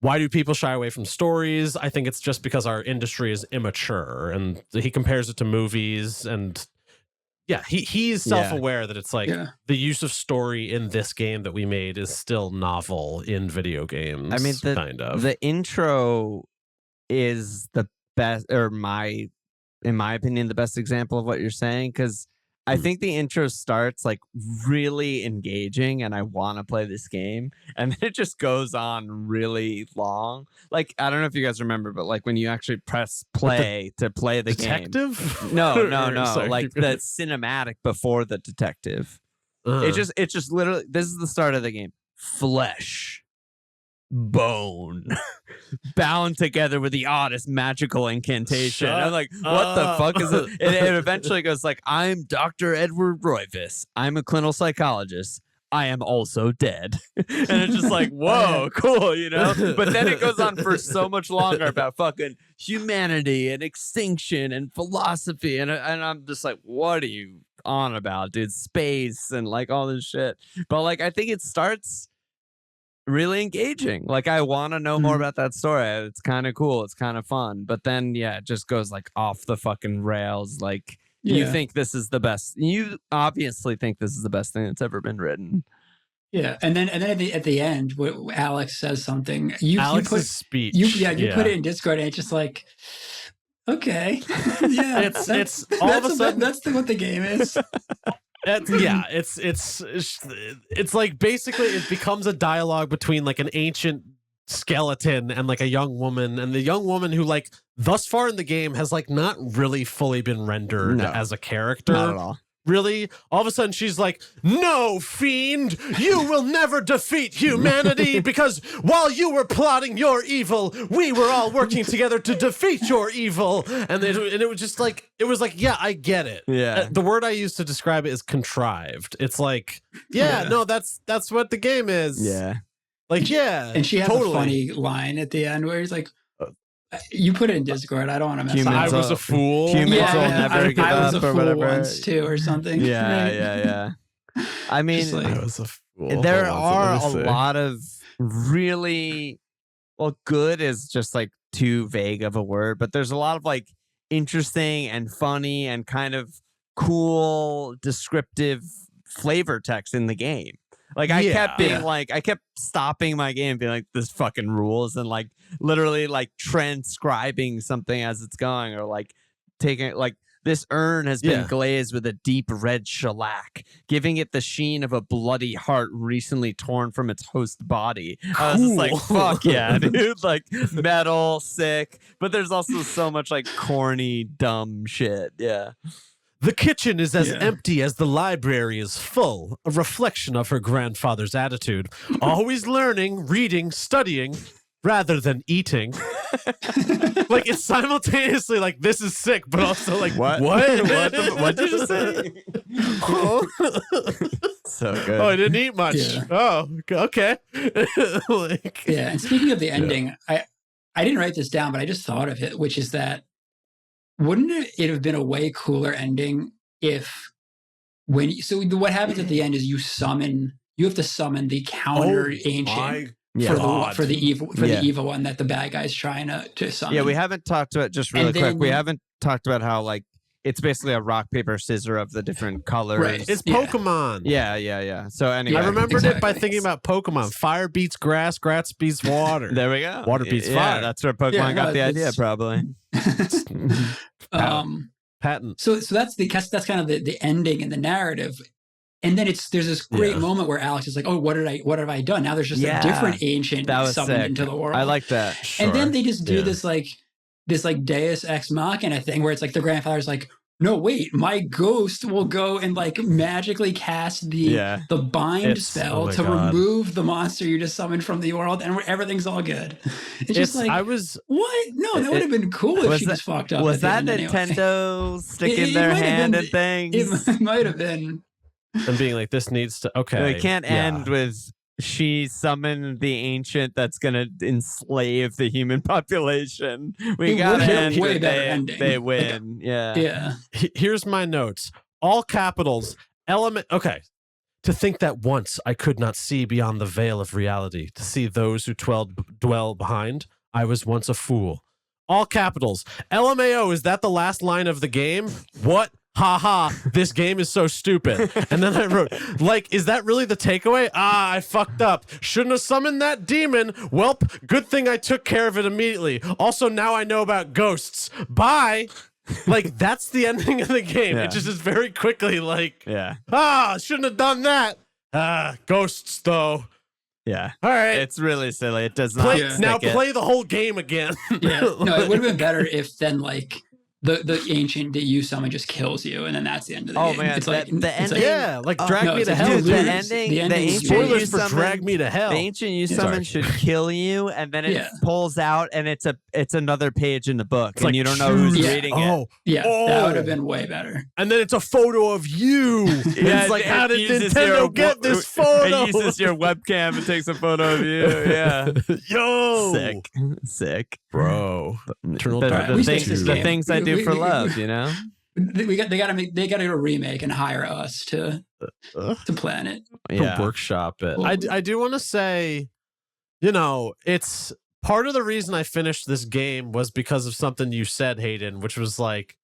why do people shy away from stories? I think it's just because our industry is immature, and he compares it to movies. And yeah, he's self-aware that it's like the use of story in this game that we made is still novel in video games. I mean, the intro is the best, or in my opinion, the best example of what you're saying, because I think the intro starts like really engaging and I want to play this game, and then it just goes on really long. Like, I don't know if you guys remember, but like when you actually press play to play the detective? game. No. Sorry. Like the cinematic before the detective. It just literally, this is the start of the game. Flesh. Bone bound together with the oddest magical incantation. I'm like, what the fuck is it? It eventually goes like, I'm Dr. Edward Royvis. I'm a clinical psychologist. I am also dead. And it's just like, whoa, cool, you know? But then it goes on for so much longer about fucking humanity and extinction and philosophy. And I'm just like, what are you on about, dude? Space and like all this shit. But like, I think it starts really engaging. Like, I want to know more about that story. It's kind of cool. It's kind of fun. But then, yeah, it just goes like off the fucking rails. Like, you think this is the best. You obviously think this is the best thing that's ever been written. Yeah, and then at the end, Alex says something. Alex's speech. You put it in Discord, and it's just like, okay, yeah, it's all of a sudden that's what the game is. It's like basically it becomes a dialogue between like an ancient skeleton and like a young woman, and the young woman who like thus far in the game has like not really fully been rendered as a character. Not at all. Really, all of a sudden she's like, no, fiend, you will never defeat humanity, because while you were plotting your evil, we were all working together to defeat your evil. And it was just like, yeah, I get it. Yeah. The word I used to describe it is contrived. It's like, no, that's what the game is. Yeah. Like, yeah. And she has a funny line at the end where he's like, you put it in Discord. I don't want to mess up. I was a fool. Humans will never give I was up a or fool whatever. once too, or something. Yeah. I mean, Like, I was a fool. there are a lot of really, well, good is just like too vague of a word, but there's a lot of like interesting and funny and kind of cool descriptive flavor text in the game. Like, I kept being like, I kept stopping my game and being like, this fucking rules, and like literally like transcribing something as it's going, or like taking like, this urn has been glazed with a deep red shellac, giving it the sheen of a bloody heart recently torn from its host body. I was just like, fuck yeah, dude. Like, metal, sick. But there's also so much like corny, dumb shit. Yeah. The kitchen is as empty as the library is full, a reflection of her grandfather's attitude. Always learning, reading, studying, rather than eating. Like, it's simultaneously like, this is sick, but also like, what? What did you say? So good. Oh, I didn't eat much. Yeah. Oh, okay. Like, and speaking of the ending, I didn't write this down, but I just thought of it, which is that, wouldn't it have been a way cooler ending if what happens at the end is you have to summon the counter ancient for the evil one that the bad guy's trying to summon. Yeah, we haven't talked about, just really quick, we haven't talked about how like it's basically a rock, paper, scissors of the different colors. Right. It's Pokemon. Yeah. So anyway, I remembered it by thinking about Pokemon. Fire beats grass, grass beats water. There we go. Water beats fire. That's where Pokemon got the idea, probably. Patent. So that's kind of the ending and the narrative. And then there's this great moment where Alex is like, oh, what have I done? Now there's just a different ancient summoned into the world. I like that. Sure. And then they just do this Deus Ex Machina thing where it's like the grandfather's like, no, wait, my ghost will go and like magically cast the bind spell to remove the monster you just summoned from the world, and everything's all good. It's just like, what? No, that would have been cool if she just fucked up. Was that Nintendo anyway. Sticking their hand in things? It might have been. And being like, this needs to, okay. It can't end with she summoned the ancient that's going to enslave the human population. We got to end with they win. Yeah. Here's my notes. All capitals, element. Okay. To think that once I could not see beyond the veil of reality, to see those who dwell behind, I was once a fool. All capitals. LMAO, is that the last line of the game? What? Ha, this game is so stupid. And then I wrote, like, is that really the takeaway? I fucked up. Shouldn't have summoned that demon. Welp, good thing I took care of it immediately. Also, now I know about ghosts. Bye. Like, that's the ending of the game. It just is very quickly like, shouldn't have done that. Ghosts, though. Yeah. All right. It's really silly. It does not. Play the whole game again. No, it would have been better if then, like, the ancient that you summon just kills you, and then that's the end of the game. Man, it's like the ending. Like Drag Me to Hell. The ending. Spoilers for Drag Me to Hell. The ancient you summon should kill you, and then it pulls out, and it's another page in the book, and you don't know who's reading it. That would have been way better. And then it's a photo of you. It's like, how did Nintendo get this photo? It uses your webcam and takes a photo of you. Yeah. Yo. Sick. Bro. The things I do for love, you know. They got to do a remake and hire us to plan it. To workshop it. I do want to say, you know, it's part of the reason I finished this game was because of something you said, Hayden, which was like,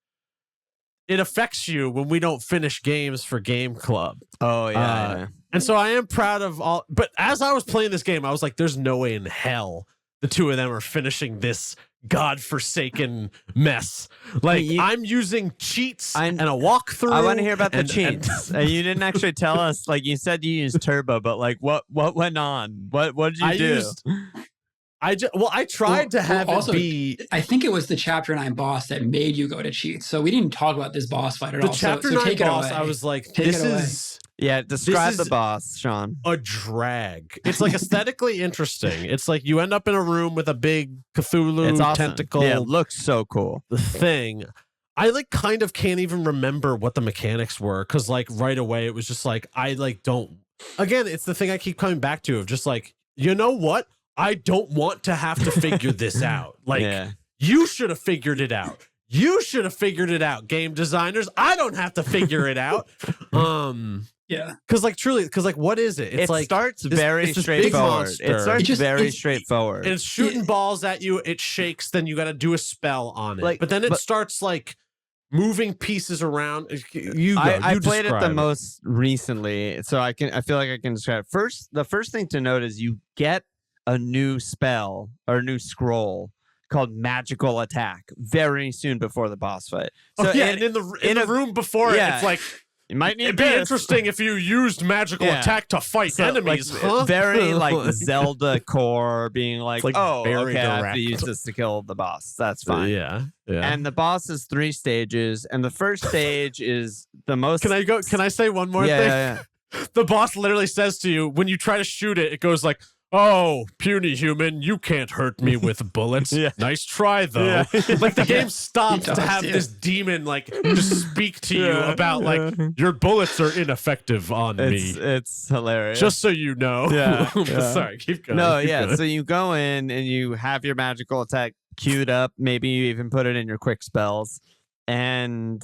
it affects you when we don't finish games for Game Club. Oh yeah. And so I am proud of all, but as I was playing this game, I was like, there's no way in hell the two of them are finishing this godforsaken mess. Like, I'm using cheats and a walkthrough. I want to hear about the cheats. You didn't actually tell us. Like, you said you used turbo, but like, what went on? What did you do? I tried to have it be. I think it was the Chapter 9 boss that made you go to cheats. So we didn't talk about this boss fight at all. The Chapter 9 boss, I was like, this is. Yeah, describe the boss, Sean. A drag. It's like aesthetically interesting. It's like you end up in a room with a big Cthulhu tentacle. Yeah, it looks so cool. The thing. I like kind of can't even remember what the mechanics were, because like right away it was just like, I like don't. Again, it's the thing I keep coming back to of just like, you know what? I don't want to have to figure this out. Like, you should have figured it out. You should have figured it out, game designers. I don't have to figure it out. Yeah. Because like truly, because like what is it? It's like starts very straightforward. It starts very straightforward. And it's shooting balls at you, it shakes, then you gotta do a spell on it. Like, but then it starts like moving pieces around. I played it the most recently, so I feel like I can describe it. The first thing to note is you get a new spell or a new scroll called Magical Attack very soon before the boss fight. So and in the room before it, it's like, you might need it'd be interesting if you used Magical Attack to fight enemies. Like, very like Zelda core, being like okay, I have to use this to kill the boss. That's fine. Yeah. And the boss is 3 stages, and the first stage is the most. Can I say one more thing? Yeah. The boss literally says to you, when you try to shoot it, it goes like, "Oh, puny human, you can't hurt me with bullets. Nice try, though." Like, the game stops to have this demon, like, just speak to you about, like, your bullets are ineffective on me. It's hilarious. Just so you know. Sorry, keep going. No, so you go in and you have your magical attack queued up. Maybe you even put it in your quick spells. And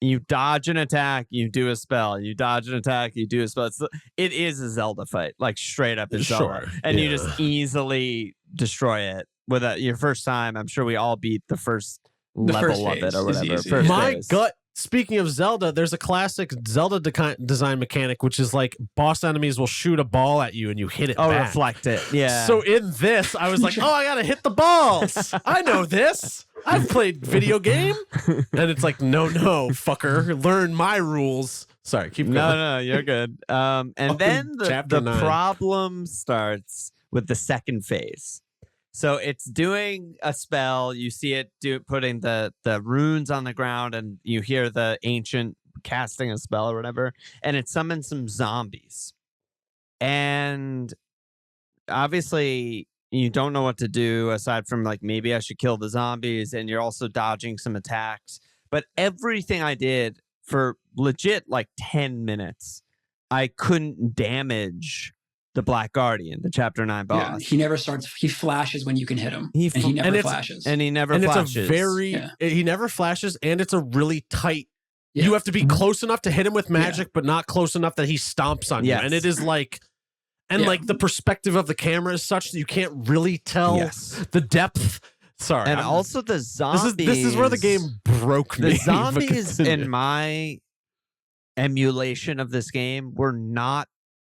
you dodge an attack, you do a spell. You dodge an attack, you do a spell. It is a Zelda fight, like straight up is Zelda. And you just easily destroy it. With your first time, I'm sure we all beat the first level of it or whatever. My gut. Speaking of Zelda, there's a classic Zelda design mechanic, which is like boss enemies will shoot a ball at you and you hit it back. Reflect it. Yeah. So in this, I was like, I gotta hit the balls. I know this. I've played video game. And it's like, no, fucker. Learn my rules. Sorry, keep going. No, you're good. And then the problem starts with the second phase. So it's doing a spell. You see it putting the runes on the ground, and you hear the ancient casting a spell or whatever, and it summons some zombies. And obviously, you don't know what to do aside from like, maybe I should kill the zombies, and you're also dodging some attacks. But everything I did for legit like 10 minutes, I couldn't damage the Black Guardian, the Chapter 9 boss. Yeah, he never starts. He flashes when you can hit him, and he never flashes. And he never and flashes. It's a very he never flashes, and it's a really tight. Yeah. You have to be close enough to hit him with magic, but not close enough that he stomps on you. And it is like, like the perspective of the camera is such that you can't really tell the depth. Sorry, and also the zombies. This is where the game broke me. The zombies in my emulation of this game were not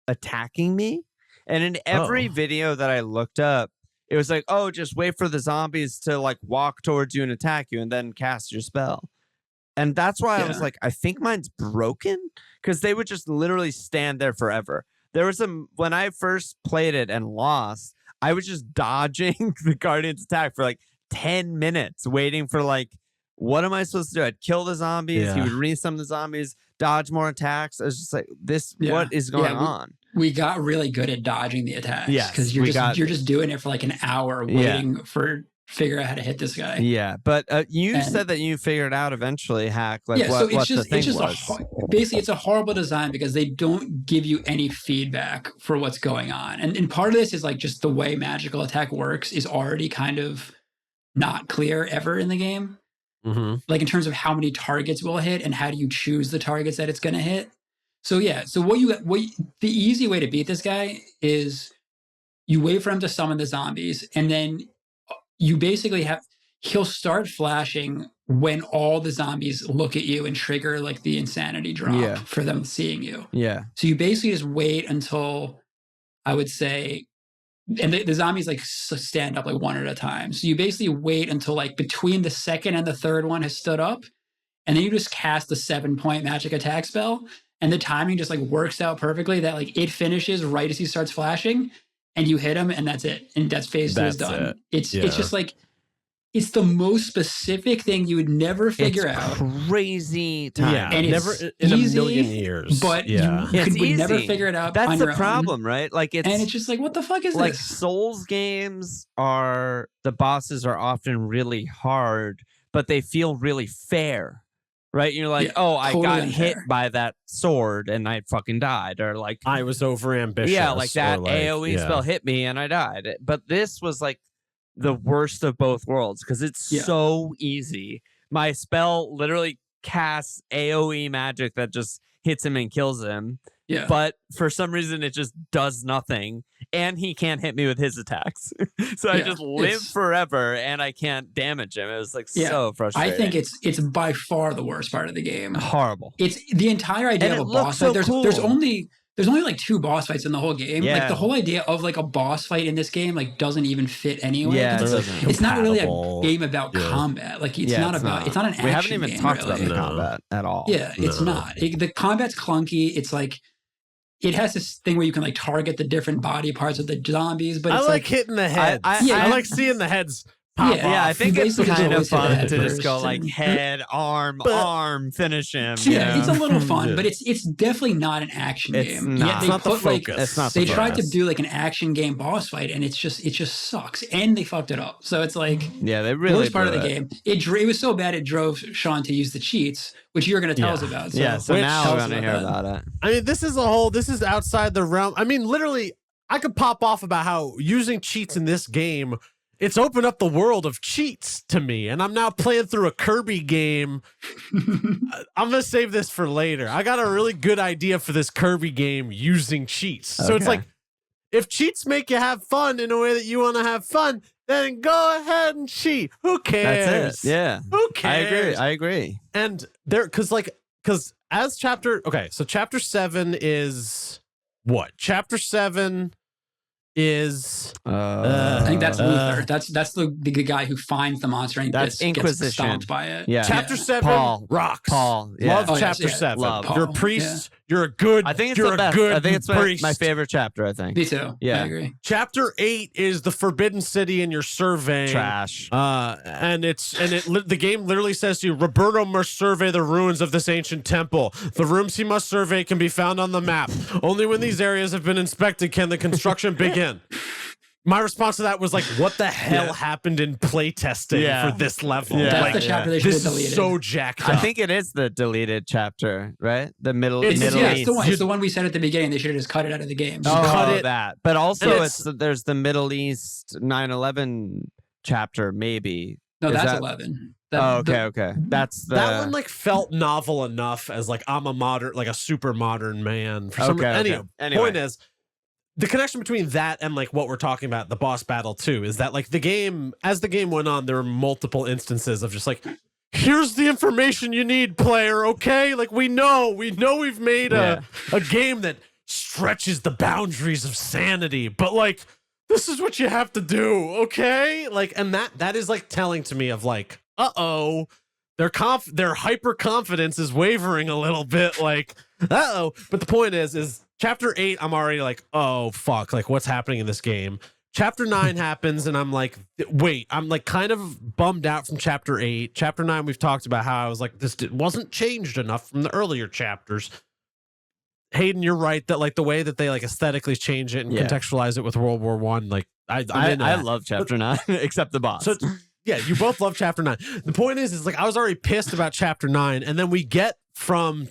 attacking me. And in every video that I looked up, it was like, oh, just wait for the zombies to like walk towards you and attack you and then cast your spell. And that's why I was like, I think mine's broken, because they would just literally stand there forever. There was when I first played it and lost, I was just dodging the Guardian's attack for like 10 minutes, waiting for like, what am I supposed to do? I'd kill the zombies. He would re-summon the zombies, dodge more attacks. I was just like, what is going on? We got really good at dodging the attacks. Yeah, because you're just doing it for like an hour waiting for figure out how to hit this guy. Yeah, but you said that you figured out eventually, Hack. Like what the thing was. Basically, it's a horrible design because they don't give you any feedback for what's going on, and part of this is like just the way magical attack works is already kind of not clear ever in the game. Mm-hmm. Like in terms of how many targets will hit and how do you choose the targets that it's going to hit. So the easy way to beat this guy is you wait for him to summon the zombies, and then you basically he'll start flashing when all the zombies look at you and trigger like the insanity drop for them seeing you. Yeah. So you basically just wait until, I would say, and the zombies like stand up like one at a time. So you basically wait until like between the second and the third one has stood up, and then you just cast the 7-point magic attack spell, and the timing just like works out perfectly that like it finishes right as he starts flashing, and you hit him, and that's it. And that's phase 2 is done. It's just like, it's the most specific thing you would never figure out. Crazy time. Yeah, and never in a million years. But you would never figure it out. That's on the your problem, own. right? Like and it's just like, what the fuck is like this? Souls games the bosses are often really hard, but they feel really fair. Right? You're like, I got hit by that sword and I fucking died. Or like, I was overambitious. Yeah, like that AoE spell hit me and I died. But this was like the worst of both worlds because it's so easy. My spell literally casts AoE magic that just hits him and kills him. Yeah. But for some reason, it just does nothing. And he can't hit me with his attacks. So I just live forever and I can't damage him. It was like so frustrating. I think it's by far the worst part of the game. Horrible. It's the entire idea of a boss fight. There's only like 2 boss fights in the whole game. Yeah. Like the whole idea of like a boss fight in this game like doesn't even fit anyway. Yeah, it's not really a game about combat. Like it's not an action game. We haven't even talked about really. the combat at all. Yeah, it's not. The combat's clunky. It's like it has this thing where you can like target the different body parts of the zombies, but it's I like hitting the head. I like seeing the heads pop off. Yeah, I think it's kind of fun to just go like and head, arm, finish him. Yeah, it's a little fun, but it's definitely not an action game. Not. It's not the focus. It's not. They tried to do like an action game boss fight, and it just sucks, and they fucked it up. So it's like they really the worst part of the game. It was so bad it drove Sean to use the cheats, which you're going to tell us about. So so now we're going to hear about it. I mean, this is outside the realm. I mean, literally, I could pop off about how using cheats in this game, it's opened up the world of cheats to me, and I'm now playing through a Kirby game. I'm going to save this for later. I got a really good idea for this Kirby game using cheats. So it's like, if cheats make you have fun in a way that you want to have fun, then go ahead and cheat. Who cares? That's it. Yeah. Who cares? I agree. And because as chapter 7 is what? Chapter 7 is I think that's Luther. That's the guy who finds the monster and that's Inquisition. Gets stomped by it. Yeah. Chapter 7 Paul. rocks. Paul. Love chapter 7. Love. You're a priest. You're a good. I think it's you're the best. Good I think it's priest. my favorite chapter. I think. Me too. Yeah. I agree. Chapter 8 is the Forbidden City, and you're surveying. Trash. The game literally says to you, Roberto must survey the ruins of this ancient temple. The rooms he must survey can be found on the map. Only when these areas have been inspected can the construction begin. My response to that was like, what the hell happened in playtesting for this level? Yeah. That's Like, the chapter they should have this deleted. is so jacked up. I think it is the deleted chapter, right? The middle It's East. the one we said at the beginning. They should have just cut it out of the game. Oh, cut it. that. But also, And there's the Middle East 9/11 chapter, maybe. No, Is that's that- 11. Okay. That's the that one like felt novel enough as like I'm a super modern man. For some Okay. Anyway. Point is, the connection between that and like what we're talking about, the boss battle too, is that like the game, as the game went on, there were multiple instances of just like, here's the information you need, player. Okay, like we know we've made a game that stretches the boundaries of sanity, but like this is what you have to do. Okay, like, and that is like telling to me of like, their hyper confidence is wavering a little bit. Like, but the point is chapter 8, I'm already like, oh fuck, like what's happening in this game? Chapter 9 happens, and I'm like, wait, I'm like kind of bummed out from chapter 8. Chapter 9, we've talked about how I was like, this wasn't changed enough from the earlier chapters. Hayden, you're right that like the way that they like aesthetically change it and contextualize it with World War One, like I love chapter 9, except the boss. So yeah, you both love chapter 9. The point is like I was already pissed about chapter 9, and then we get from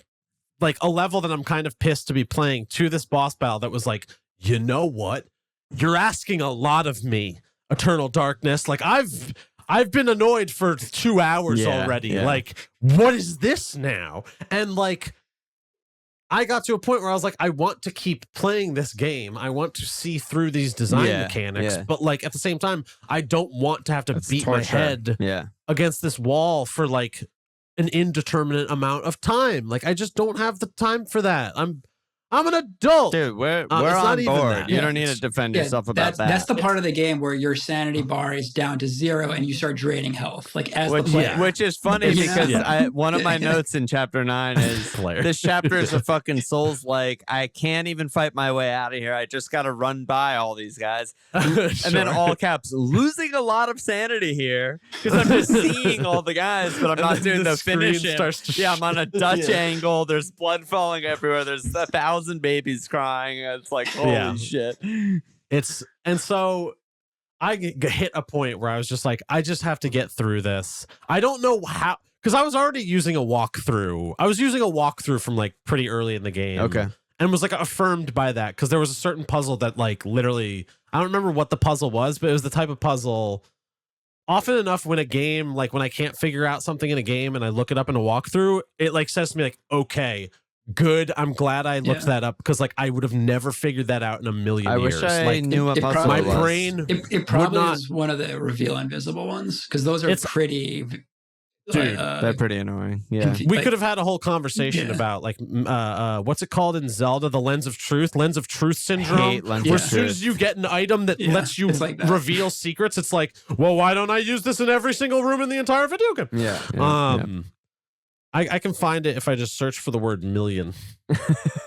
like a level that I'm kind of pissed to be playing to this boss battle that was like, you know what? You're asking a lot of me, Eternal Darkness. Like I've been annoyed for 2 hours already. Yeah. Like, what is this now? And like I got to a point where I was like, I want to keep playing this game. I want to see through these design mechanics, but like at the same time, I don't want to have to beat my head against this wall for like an indeterminate amount of time. Like I just don't have the time for that. I'm an adult. Dude, we're it's on not even board. that. You don't need to defend yourself about that. That's the part of the game where your sanity bar is down to 0 and you start draining health. Like as the player. Which is funny because one of my notes in chapter 9 is Player. this chapter is a fucking Souls like. I can't even fight my way out of here. I just got to run by all these guys. And then all caps, losing a lot of sanity here because I'm just seeing all the guys, but I'm not doing the finish. I'm on a Dutch angle. There's blood falling everywhere. There's 1,000 babies crying. It's like, holy shit. And so I hit a point where I was just like, I just have to get through this. I don't know how, because I was already using a walkthrough. I was using a walkthrough from like pretty early in the game. Okay. And was like affirmed by that because there was a certain puzzle that like literally, I don't remember what the puzzle was, but it was the type of puzzle often enough when a game, like when I can't figure out something in a game and I look it up in a walkthrough, it like says to me like, okay, good. I'm glad I looked that up because like I would have never figured that out in a million years. I wish I like, knew what puzzle my it was. brain. It probably is one of the reveal invisible ones because those are pretty. Dude, they're pretty annoying. Yeah, we could have had a whole conversation about like what's it called in Zelda, the lens of truth syndrome, where as soon as you get an item that lets you like reveal secrets, it's like, well, why don't I use this in every single room in the entire video game? I can find it if I just search for the word million.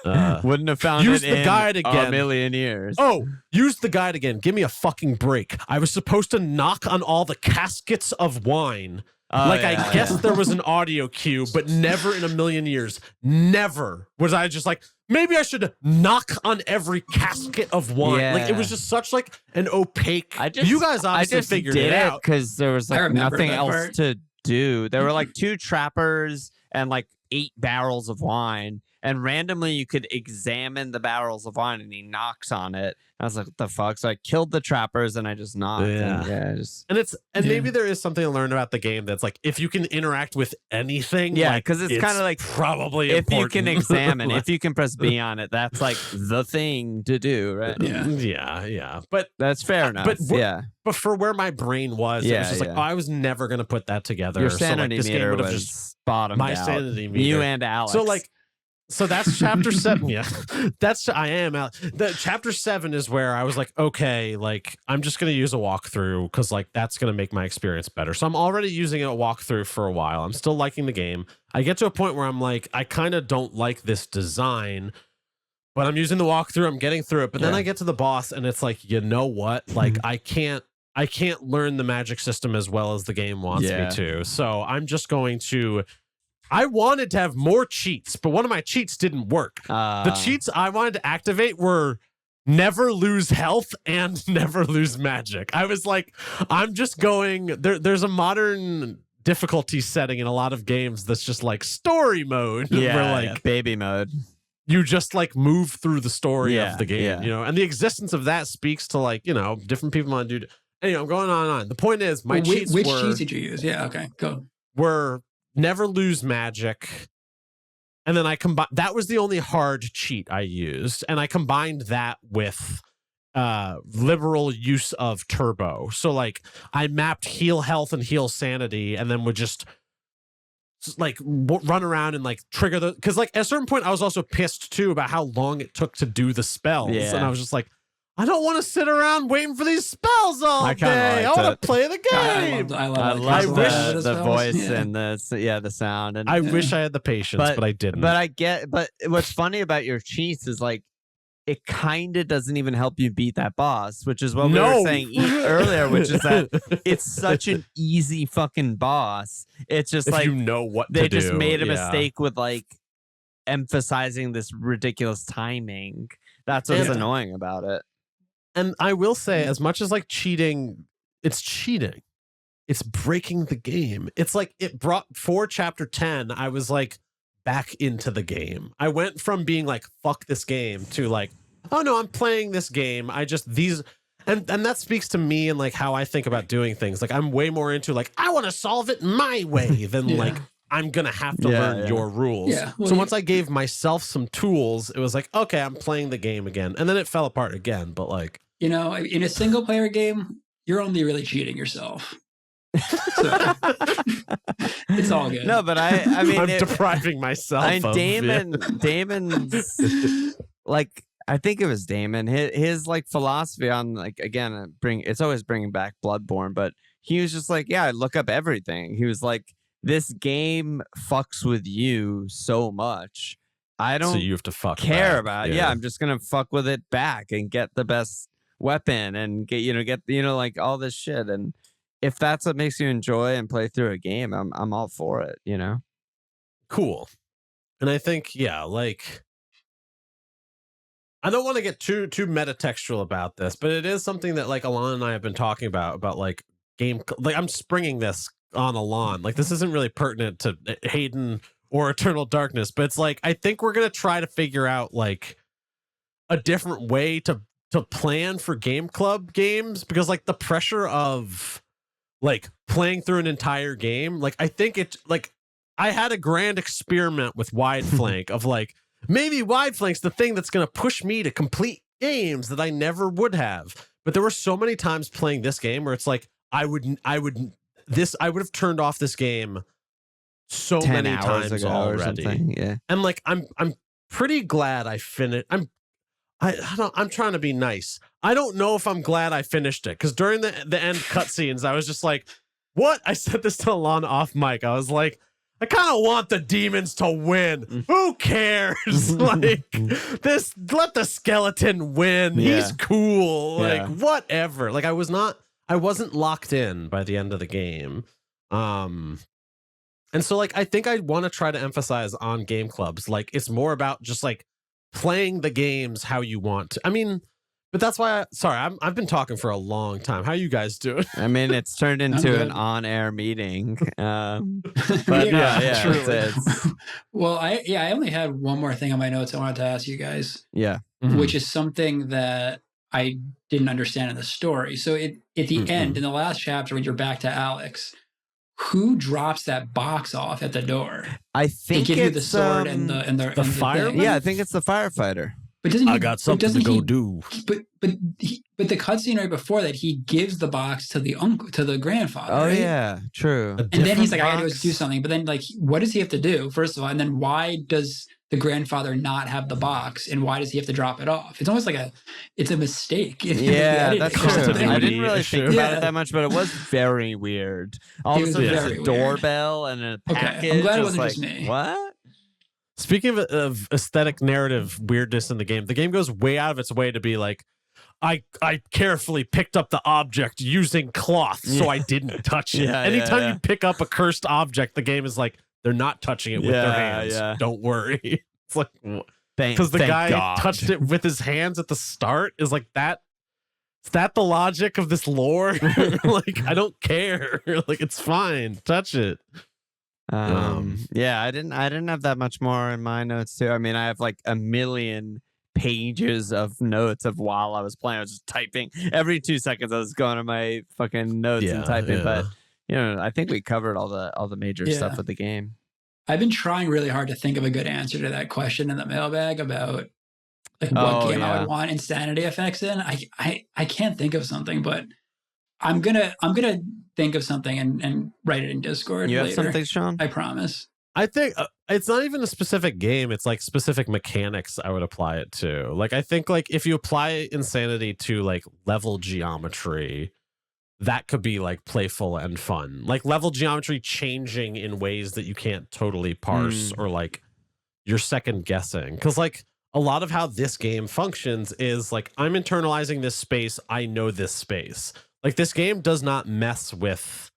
Wouldn't have found use it the in guide again. A million years. Oh, use the guide again. Give me a fucking break. I was supposed to knock on all the caskets of wine. I guess there was an audio cue, but never in a million years. Never was I just like, maybe I should knock on every casket of wine. Yeah. Like it was just such like an opaque. You guys obviously figured did it out because there was like nothing else to do. There were like 2 trappers and like 8 barrels of wine, and randomly you could examine the barrels of wine, and he knocks on it. I was like, what the fuck? So I killed the trappers and I just knocked. And maybe there is something to learn about the game that's like if you can interact with anything. Yeah, because it's kind of like probably if important. you can examine, if you can press B on it, that's like the thing to do, right? Yeah. But that's fair enough. But for where my brain was, it was just like, oh, I was never gonna put that together. Your sanity meter was bottomed my out. sanity meter. You and Alex. So like So that's chapter 7. Yeah, I am out. The chapter 7 is where I was like, okay, like I'm just going to use a walkthrough because like that's going to make my experience better. So I'm already using a walkthrough for a while. I'm still liking the game. I get to a point where I'm like, I kind of don't like this design, but I'm using the walkthrough. I'm getting through it. But then I get to the boss and it's like, you know what? Like I can't learn the magic system as well as the game wants me to. So I'm just going to. I wanted to have more cheats, but one of my cheats didn't work. The cheats I wanted to activate were never lose health and never lose magic. I was like, I'm just going... There's a modern difficulty setting in a lot of games that's just like story mode. Yeah, where like baby mode. You just like move through the story of the game, you know? And the existence of that speaks to like, you know, different people want to do... Anyway, I'm going on and on. The point is, my cheats Which cheats did you use? Yeah, okay, go. Were... never lose magic, and then I combined that was the only hard cheat I used, and I combined that with liberal use of turbo. So like I mapped heal health and heal sanity, and then would just like run around and like trigger the, because like at a certain point I was also pissed too about how long it took to do the spells, and I was just like, I don't want to sit around waiting for these spells all day. I want to play the game. I love the voice and the sound. And I wish I had the patience, but I didn't. But what's funny about your cheats is like it kind of doesn't even help you beat that boss, which is what we were saying earlier, which is that it's such an easy fucking boss. It's just if like you know what they just made a mistake with like emphasizing this ridiculous timing. That's what's annoying about it. And I will say, as much as like cheating, it's cheating. It's breaking the game. It's like it brought for chapter 10, I was like back into the game. I went from being like, fuck this game to like, oh no, I'm playing this game. I just and that speaks to me and like how I think about doing things. Like I'm way more into like, I want to solve it my way than like I'm going to have to learn your rules. Yeah. Well, so once I gave myself some tools, it was like, okay, I'm playing the game again. And then it fell apart again. But like, you know, in a single player game, you're only really cheating yourself. So, it's all good. No, but I mean, I'm depriving myself. Damon's like, I think it was Damon. His like philosophy on like, again, it's always bringing back Bloodborne, but he was just like, yeah, I look up everything. He was like, this game fucks with you so much. I don't so you have to care about it. Yeah, I'm just gonna fuck with it back and get the best weapon and get like all this shit. And if that's what makes you enjoy and play through a game, I'm all for it, you know? Cool. And I think, like I don't want to get too metatextual about this, but it is something that like Alon and I have been talking about like game, like I'm springing this on Alon. Like this isn't really pertinent to Hayden or Eternal Darkness, but it's like I think we're gonna try to figure out like a different way to plan for game club games, because like the pressure of like playing through an entire game, like I think it's like I had a grand experiment with wide flank of like maybe wide flank's the thing that's gonna push me to complete games that I never would have. But there were so many times playing this game where it's like I would have turned off this game so many times already. Yeah. And like I'm pretty glad I finished. I'm trying to be nice. I don't know if I'm glad I finished it, because during the end cutscenes, I was just like, what? I said this to Alon off mic. I was like, I kind of want the demons to win. Who cares? Like this, let the skeleton win. Yeah. He's cool. Like whatever. Like I wasn't locked in by the end of the game. And so like I think I want to try to emphasize on game clubs, like it's more about just like playing the games how you want to. I mean, but that's why I've been talking for a long time. How you guys doing? I mean, it's turned into an on-air meeting. But it's well, I only had one more thing on my notes I wanted to ask you guys. Yeah. Which is something that I didn't understand in the story. So at the end, in the last chapter, when you're back to Alex, who drops that box off at the door? I think they give you the sword and the fireman. Yeah, I think it's the firefighter. But doesn't I got something to go do. But the cutscene right before that, he gives the box to the grandfather. Oh right? Yeah, true. And then he's like, I got to do something. But then like, what does he have to do first of all? And then why does the grandfather not have the box, and why does he have to drop it off? It's almost like it's a mistake. Yeah, that's true. I didn't really think about Yeah. it that much, but it was very weird. All It of a was sudden, there's very a weird. doorbell and a package. I'm glad it I was wasn't like, just me. what? Speaking of aesthetic narrative weirdness in the game goes way out of its way to be like, I carefully picked up the object using cloth, so I didn't touch it. Anytime you pick up a cursed object, the game is like, they're not touching it with their hands. Yeah. Don't worry. It's like, because the guy touched it with his hands at the start is like that. Is that the logic of this lore? Like, I don't care. Like, it's fine. Touch it. Yeah, I didn't have that much more in my notes too. I mean, I have like a million pages of notes of while I was playing. I was just typing every 2 seconds. I was going to my fucking notes and typing. But you know, I think we covered all the major stuff with the game. I've been trying really hard to think of a good answer to that question in the mailbag about like what game I would want insanity effects in. I can't think of something, but I'm gonna think of something and write it in Discord. You later. have something, Sean? I promise. I think it's not even a specific game. It's like specific mechanics I would apply it to. Like, I think like if you apply insanity to like level geometry, that could be like playful and fun. Like level geometry changing in ways that you can't totally parse or like you're second guessing. Because like a lot of how this game functions is like, I'm internalizing this space. I know this space. Like this game does not mess with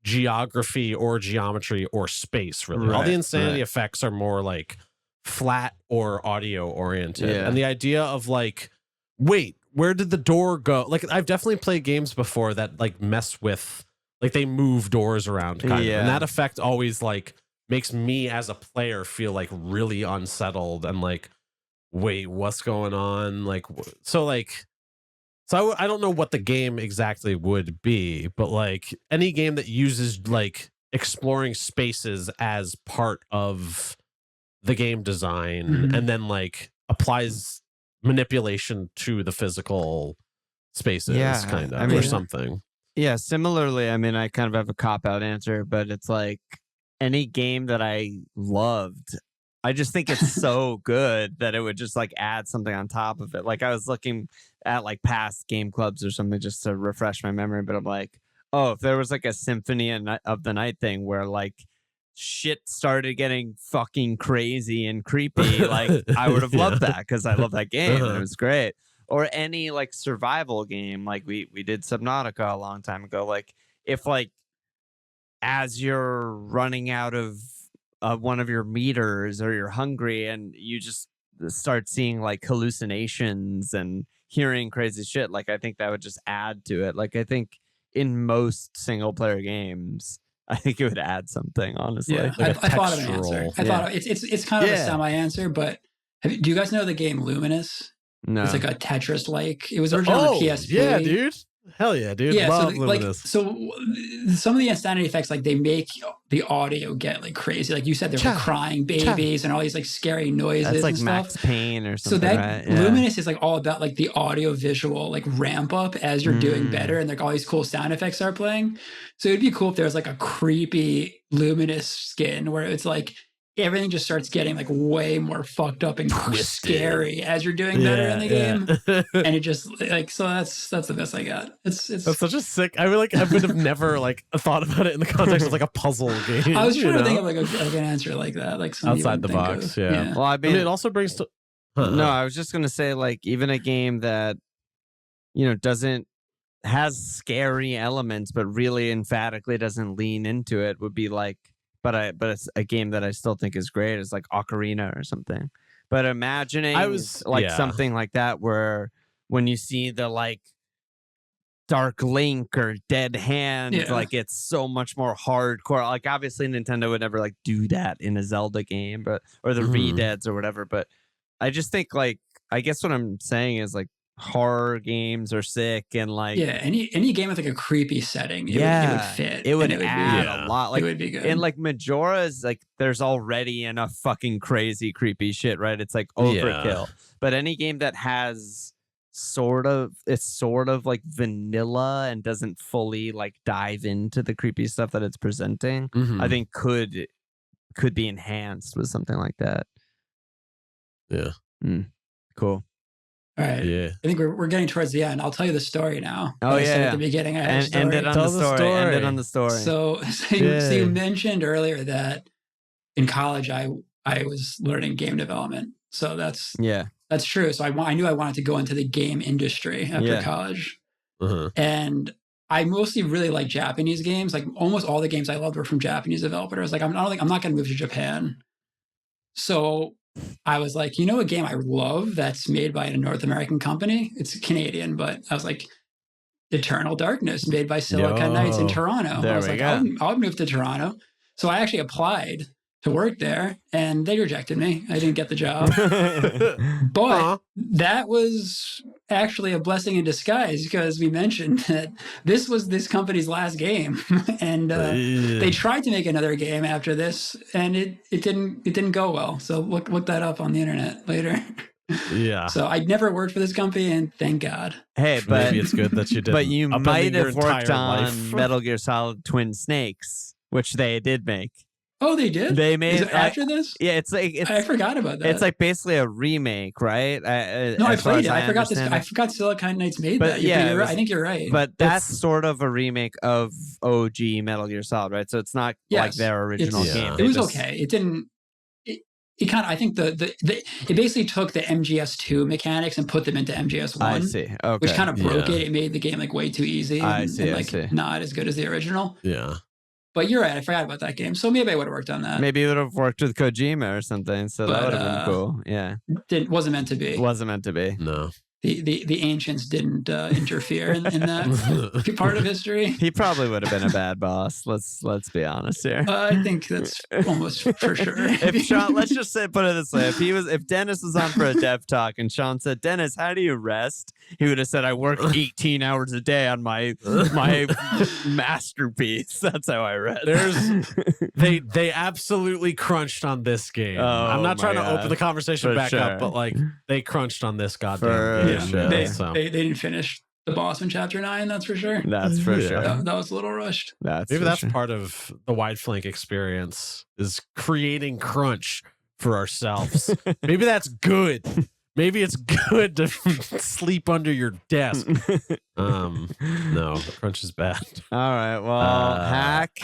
geography or geometry or space really. All the insanity effects are more like flat or audio oriented. And the idea of like, wait, where did the door go? Like I've definitely played games before that like mess with, like they move doors around kind of. And that effect always like makes me as a player feel like really unsettled and like, wait, what's going on? Like, so I don't know what the game exactly would be, but like any game that uses like exploring spaces as part of the game design and then like applies manipulation to the physical spaces kind of or something. Yeah, similarly, I mean, I kind of have a cop-out answer, but it's like any game that I loved, I just think it's so good that it would just like add something on top of it. Like I was looking at like past game clubs or something just to refresh my memory, but I'm like, oh, if there was like a symphony of the night thing where like shit started getting fucking crazy and creepy, like I would have loved that because I love that game and it was great. Or any like survival game, like we did Subnautica a long time ago. Like if like as you're running out of one of your meters or you're hungry and you just start seeing like hallucinations and hearing crazy shit, like I think that would just add to it. Like I think in most single player games, I think it would add something, honestly. Yeah, like I thought of an answer. I thought it's kind of a semi answer, but do you guys know the game Luminous? No. It's like a Tetris like. It was originally on the PSP. Yeah, dude. Hell yeah, dude. Yeah, Love so Luminous. some of the insanity effects, like they make the audio get like crazy. Like you said, there were crying babies and all these like scary noises. That's like and Max stuff. Payne or something. So that right? Yeah. Luminous is like all about like the audio visual like ramp up as you're doing better, and like all these cool sound effects are playing. So it'd be cool if there was like a creepy Luminous skin where it's like everything just starts getting like way more fucked up and scary as you're doing better in the game. And it just like, so that's the best I got. It's that's such a sick. I would have never like thought about it in the context of like a puzzle game. I was trying to think of like an answer like that, like outside the box. Yeah. Well, I mean, it also brings to. No, I was just gonna say like even a game that has scary elements but really emphatically doesn't lean into it would be like. But it's a game that I still think is great. It's like Ocarina or something. But imagining something like that where when you see the like Dark Link or Dead Hand, like it's so much more hardcore. Like obviously Nintendo would never like do that in a Zelda game, or the Re-Deads or whatever. But I just think like I guess what I'm saying is like horror games are sick and like any game with like a creepy setting it would fit. It would add a lot. Like it would be good. And like Majora's like there's already enough fucking crazy creepy shit, right? It's like overkill. But any game that has it's sort of like vanilla and doesn't fully like dive into the creepy stuff that it's presenting, I think could be enhanced with something like that. Yeah. Cool. All right. Yeah. I think we're getting towards the end. I'll tell you the story now. Oh, I said yeah. at the beginning, I had a And story. end it on Tell the the story. End it story. on the story. So you mentioned earlier that in college I was learning game development. So that's true. So I knew I wanted to go into the game industry after college. Uh-huh. And I mostly really like Japanese games. Like almost all the games I loved were from Japanese developers. Like I'm not going to move to Japan. So I was like, you know, a game I love that's made by a North American company. It's Canadian, but I was like, Eternal Darkness, made by Silicon Knights in Toronto. There I was we like, go. I'll move to Toronto. So I actually applied to work there, and they rejected me. I didn't get the job. But that was actually a blessing in disguise, because we mentioned that this was this company's last game, and they tried to make another game after this, and it didn't go well. So look that up on the internet later. Yeah. So I never worked for this company, and thank God. Hey, but maybe it's good that you did. But you might have worked on Metal Gear Solid Twin Snakes, which they did make. Oh, they did? They made it after this? Yeah, I forgot about that. It's like basically a remake, right? No, I played it. I forgot this. I forgot Silicon Knights made that. Yeah, I think you're right. But that's sort of a remake of OG Metal Gear Solid, right? So it's not like their original game. It was okay. It didn't. It kind of. I think it basically took the MGS2 mechanics and put them into MGS1. I see. Okay. Which kind of broke it. It made the game like way too easy. I see. Not as good as the original. Yeah. But you're right. I forgot about that game. So maybe I would have worked on that. Maybe you would have worked with Kojima or something. So that would have been cool. Yeah. Wasn't meant to be. Wasn't meant to be. No. The ancients didn't interfere in that part of history. He probably would have been a bad boss. Let's be honest here. I think that's almost for sure. If Sean, let's just put it this way: if Dennis was on for a dev talk and Sean said, "Dennis, how do you rest?" He would have said, "I work 18 hours a day on my masterpiece. That's how I rest." They absolutely crunched on this game. I'm not trying to open the conversation back up, but like they crunched on this goddamn game. They didn't finish the boss in Chapter 9, that's for sure. That's for sure. That was a little rushed. Maybe that's part of the wide flank experience, is creating crunch for ourselves. Maybe that's good. Maybe it's good to sleep under your desk. No, crunch is bad. All right. Well, Hack,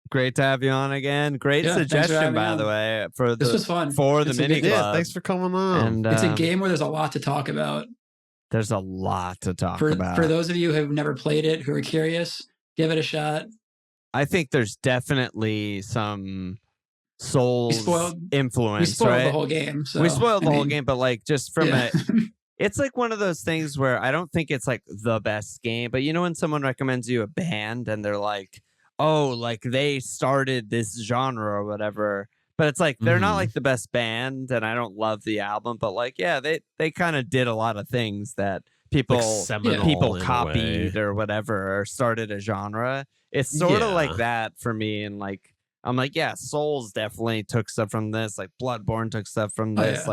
great to have you on again. Great suggestion, by the way. This was fun. For the mini club. Yeah, thanks for coming on. And, it's a game where there's a lot to talk about. There's a lot to talk about. For those of you who have never played it, who are curious, give it a shot. I think there's definitely some Souls influence. We spoiled right? the whole game. So, we spoiled the whole game, but like just from it's like one of those things where I don't think it's like the best game, but you know when someone recommends you a band and they're like, oh, like they started this genre or whatever, but it's like they're not like the best band, and I don't love the album, but like they kind of did a lot of things that people copied or whatever, or started a genre. It's sort of like that for me, and like I'm like, Souls definitely took stuff from this. Like Bloodborne took stuff from this.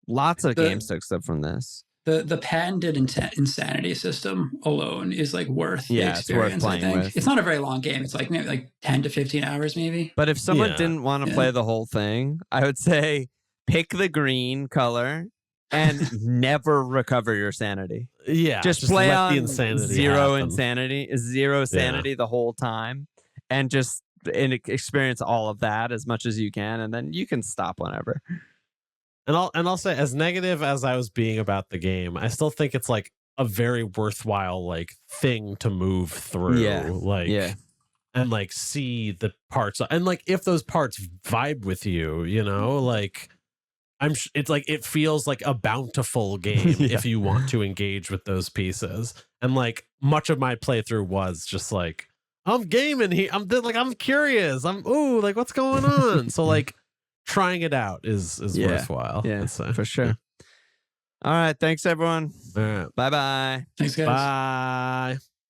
Lots of games took stuff from this. The patented insanity system alone is like worth the experience. It's worth playing with. It's not a very long game. It's like maybe like 10 to 15 hours, maybe. But if someone didn't want to play the whole thing, I would say pick the green color and never recover your sanity. Yeah, just play on the insanity zero sanity the whole time, and just experience all of that as much as you can, and then you can stop whenever. And I'll say, as negative as I was being about the game, I still think it's like a very worthwhile like thing to move through. And like see the parts, and like if those parts vibe with you, you know, like it's like it feels like a bountiful game if you want to engage with those pieces. And like much of my playthrough was just like, I'm gaming here. I'm curious. Like what's going on? So like trying it out is worthwhile. Yeah, for sure. All right. Thanks, everyone. All right. Bye-bye. Thanks, guys. Bye.